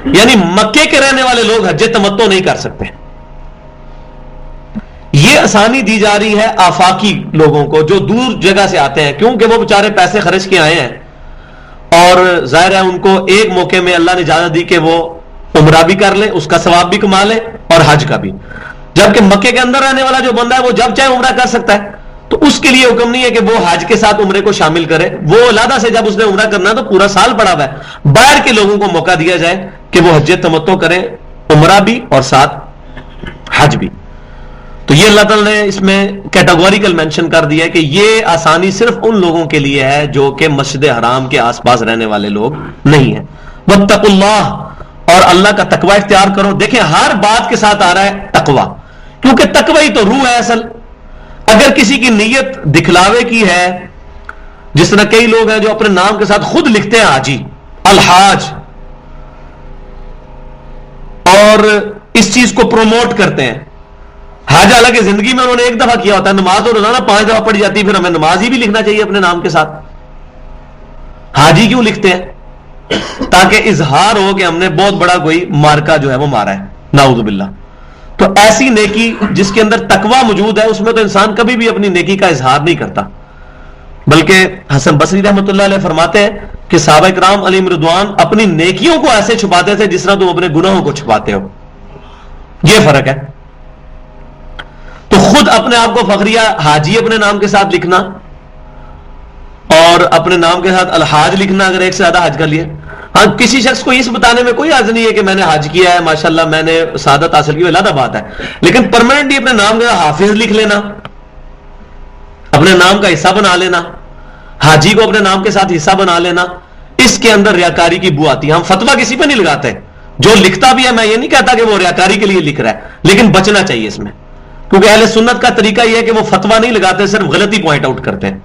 یعنی مکے کے رہنے والے لوگ حج تمتع نہیں کر سکتے۔ یہ آسانی دی جا رہی ہے آفاقی لوگوں کو جو دور جگہ سے آتے ہیں، کیونکہ وہ بیچارے پیسے خرچ کے آئے ہیں، اور ظاہر ہے ان کو ایک موقع میں اللہ نے اجازت دی کہ وہ عمرہ بھی کر لیں، اس کا ثواب بھی کما لیں اور حج کا بھی۔ جبکہ مکے کے اندر رہنے والا جو بندہ ہے وہ جب چاہے عمرہ کر سکتا ہے، تو اس کے لیے حکم نہیں ہے کہ وہ حج کے ساتھ عمرے کو شامل کرے۔ وہ علیحدہ سے جب اس نے عمرہ کرنا ہے تو پورا سال پڑا ہوا ہے، باہر کے لوگوں کو موقع دیا جائے کہ وہ حج تمتع کریں، عمرہ بھی اور ساتھ حج بھی۔ تو یہ اللہ تعالیٰ نے اس میں کیٹاگوریکل مینشن کر دیا ہے کہ یہ آسانی صرف ان لوگوں کے لیے ہے جو کہ مسجد حرام کے آس پاس رہنے والے لوگ نہیں ہیں۔ واتقوا اللہ، اور اللہ کا تقوی اختیار کرو۔ دیکھیں ہر بات کے ساتھ آ رہا ہے تقوی، کیونکہ تقوی ہی تو روح ہے اصل۔ اگر کسی کی نیت دکھلاوے کی ہے، جس طرح کئی لوگ ہیں جو اپنے نام کے ساتھ خود لکھتے ہیں حاجی، الحاج، اور اس چیز کو پروموٹ کرتے ہیں۔ حج حالانکہ زندگی میں انہوں نے 1 دفعہ کیا ہوتا ہے، نماز تو روزانہ 5 دفعہ پڑھی جاتی ہے، پھر ہمیں نماز ہی بھی لکھنا چاہیے اپنے نام کے ساتھ۔ حاجی کیوں لکھتے ہیں؟ تاکہ اظہار ہو کہ ہم نے بہت بڑا کوئی مارکا جو ہے وہ مارا ہے، نعوذ باللہ۔ تو ایسی نیکی جس کے اندر تقوی موجود ہے، اس میں تو انسان کبھی بھی اپنی نیکی کا اظہار نہیں کرتا۔ بلکہ حسن بصری رحمۃ اللہ علیہ فرماتے ہیں کہ صحابہ کرام علیہم رضوان اپنی نیکیوں کو ایسے چھپاتے تھے جس طرح تم اپنے گناہوں کو چھپاتے ہو۔ یہ فرق ہے۔ تو خود اپنے آپ کو فخریہ حاجی اپنے نام کے ساتھ لکھنا اور اپنے نام کے ساتھ الحاج لکھنا، اگر ایک سے زیادہ حج کر لیے، ہاں کسی شخص کو اس بتانے میں کوئی حرج نہیں ہے کہ میں نے حج کیا ہے، ماشاءاللہ میں نے سعادت حاصل کی، علیحدہ بات ہے، لیکن پرماننٹلی اپنے نام کا حافظ لکھ لینا، اپنے نام کا حصہ بنا لینا، حاجی کو اپنے نام کے ساتھ حصہ بنا لینا، اس کے اندر ریاکاری کی بو آتی ہے۔ ہم فتویٰ کسی پہ نہیں لگاتے، جو لکھتا بھی ہے میں یہ نہیں کہتا کہ وہ ریاکاری کے لیے لکھ رہا ہے، لیکن بچنا چاہیے اس میں، کیونکہ اہل سنت کا طریقہ یہ ہے کہ وہ فتویٰ نہیں لگاتے، صرف غلطی پوائنٹ آؤٹ کرتے ہیں۔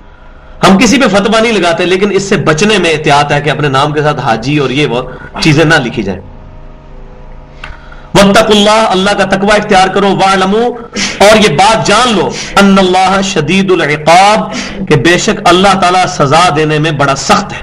ہم کسی پہ فتویٰ نہیں لگاتے، لیکن اس سے بچنے میں احتیاط ہے کہ اپنے نام کے ساتھ حاجی اور یہ وہ چیزیں نہ لکھی جائیں۔ واتقوا اللہ، اللہ کا تقوی اختیار کرو، واعلموا، اور یہ بات جان لو، ان اللہ شدید العقاب، کہ بے شک اللہ تعالیٰ سزا دینے میں بڑا سخت ہے۔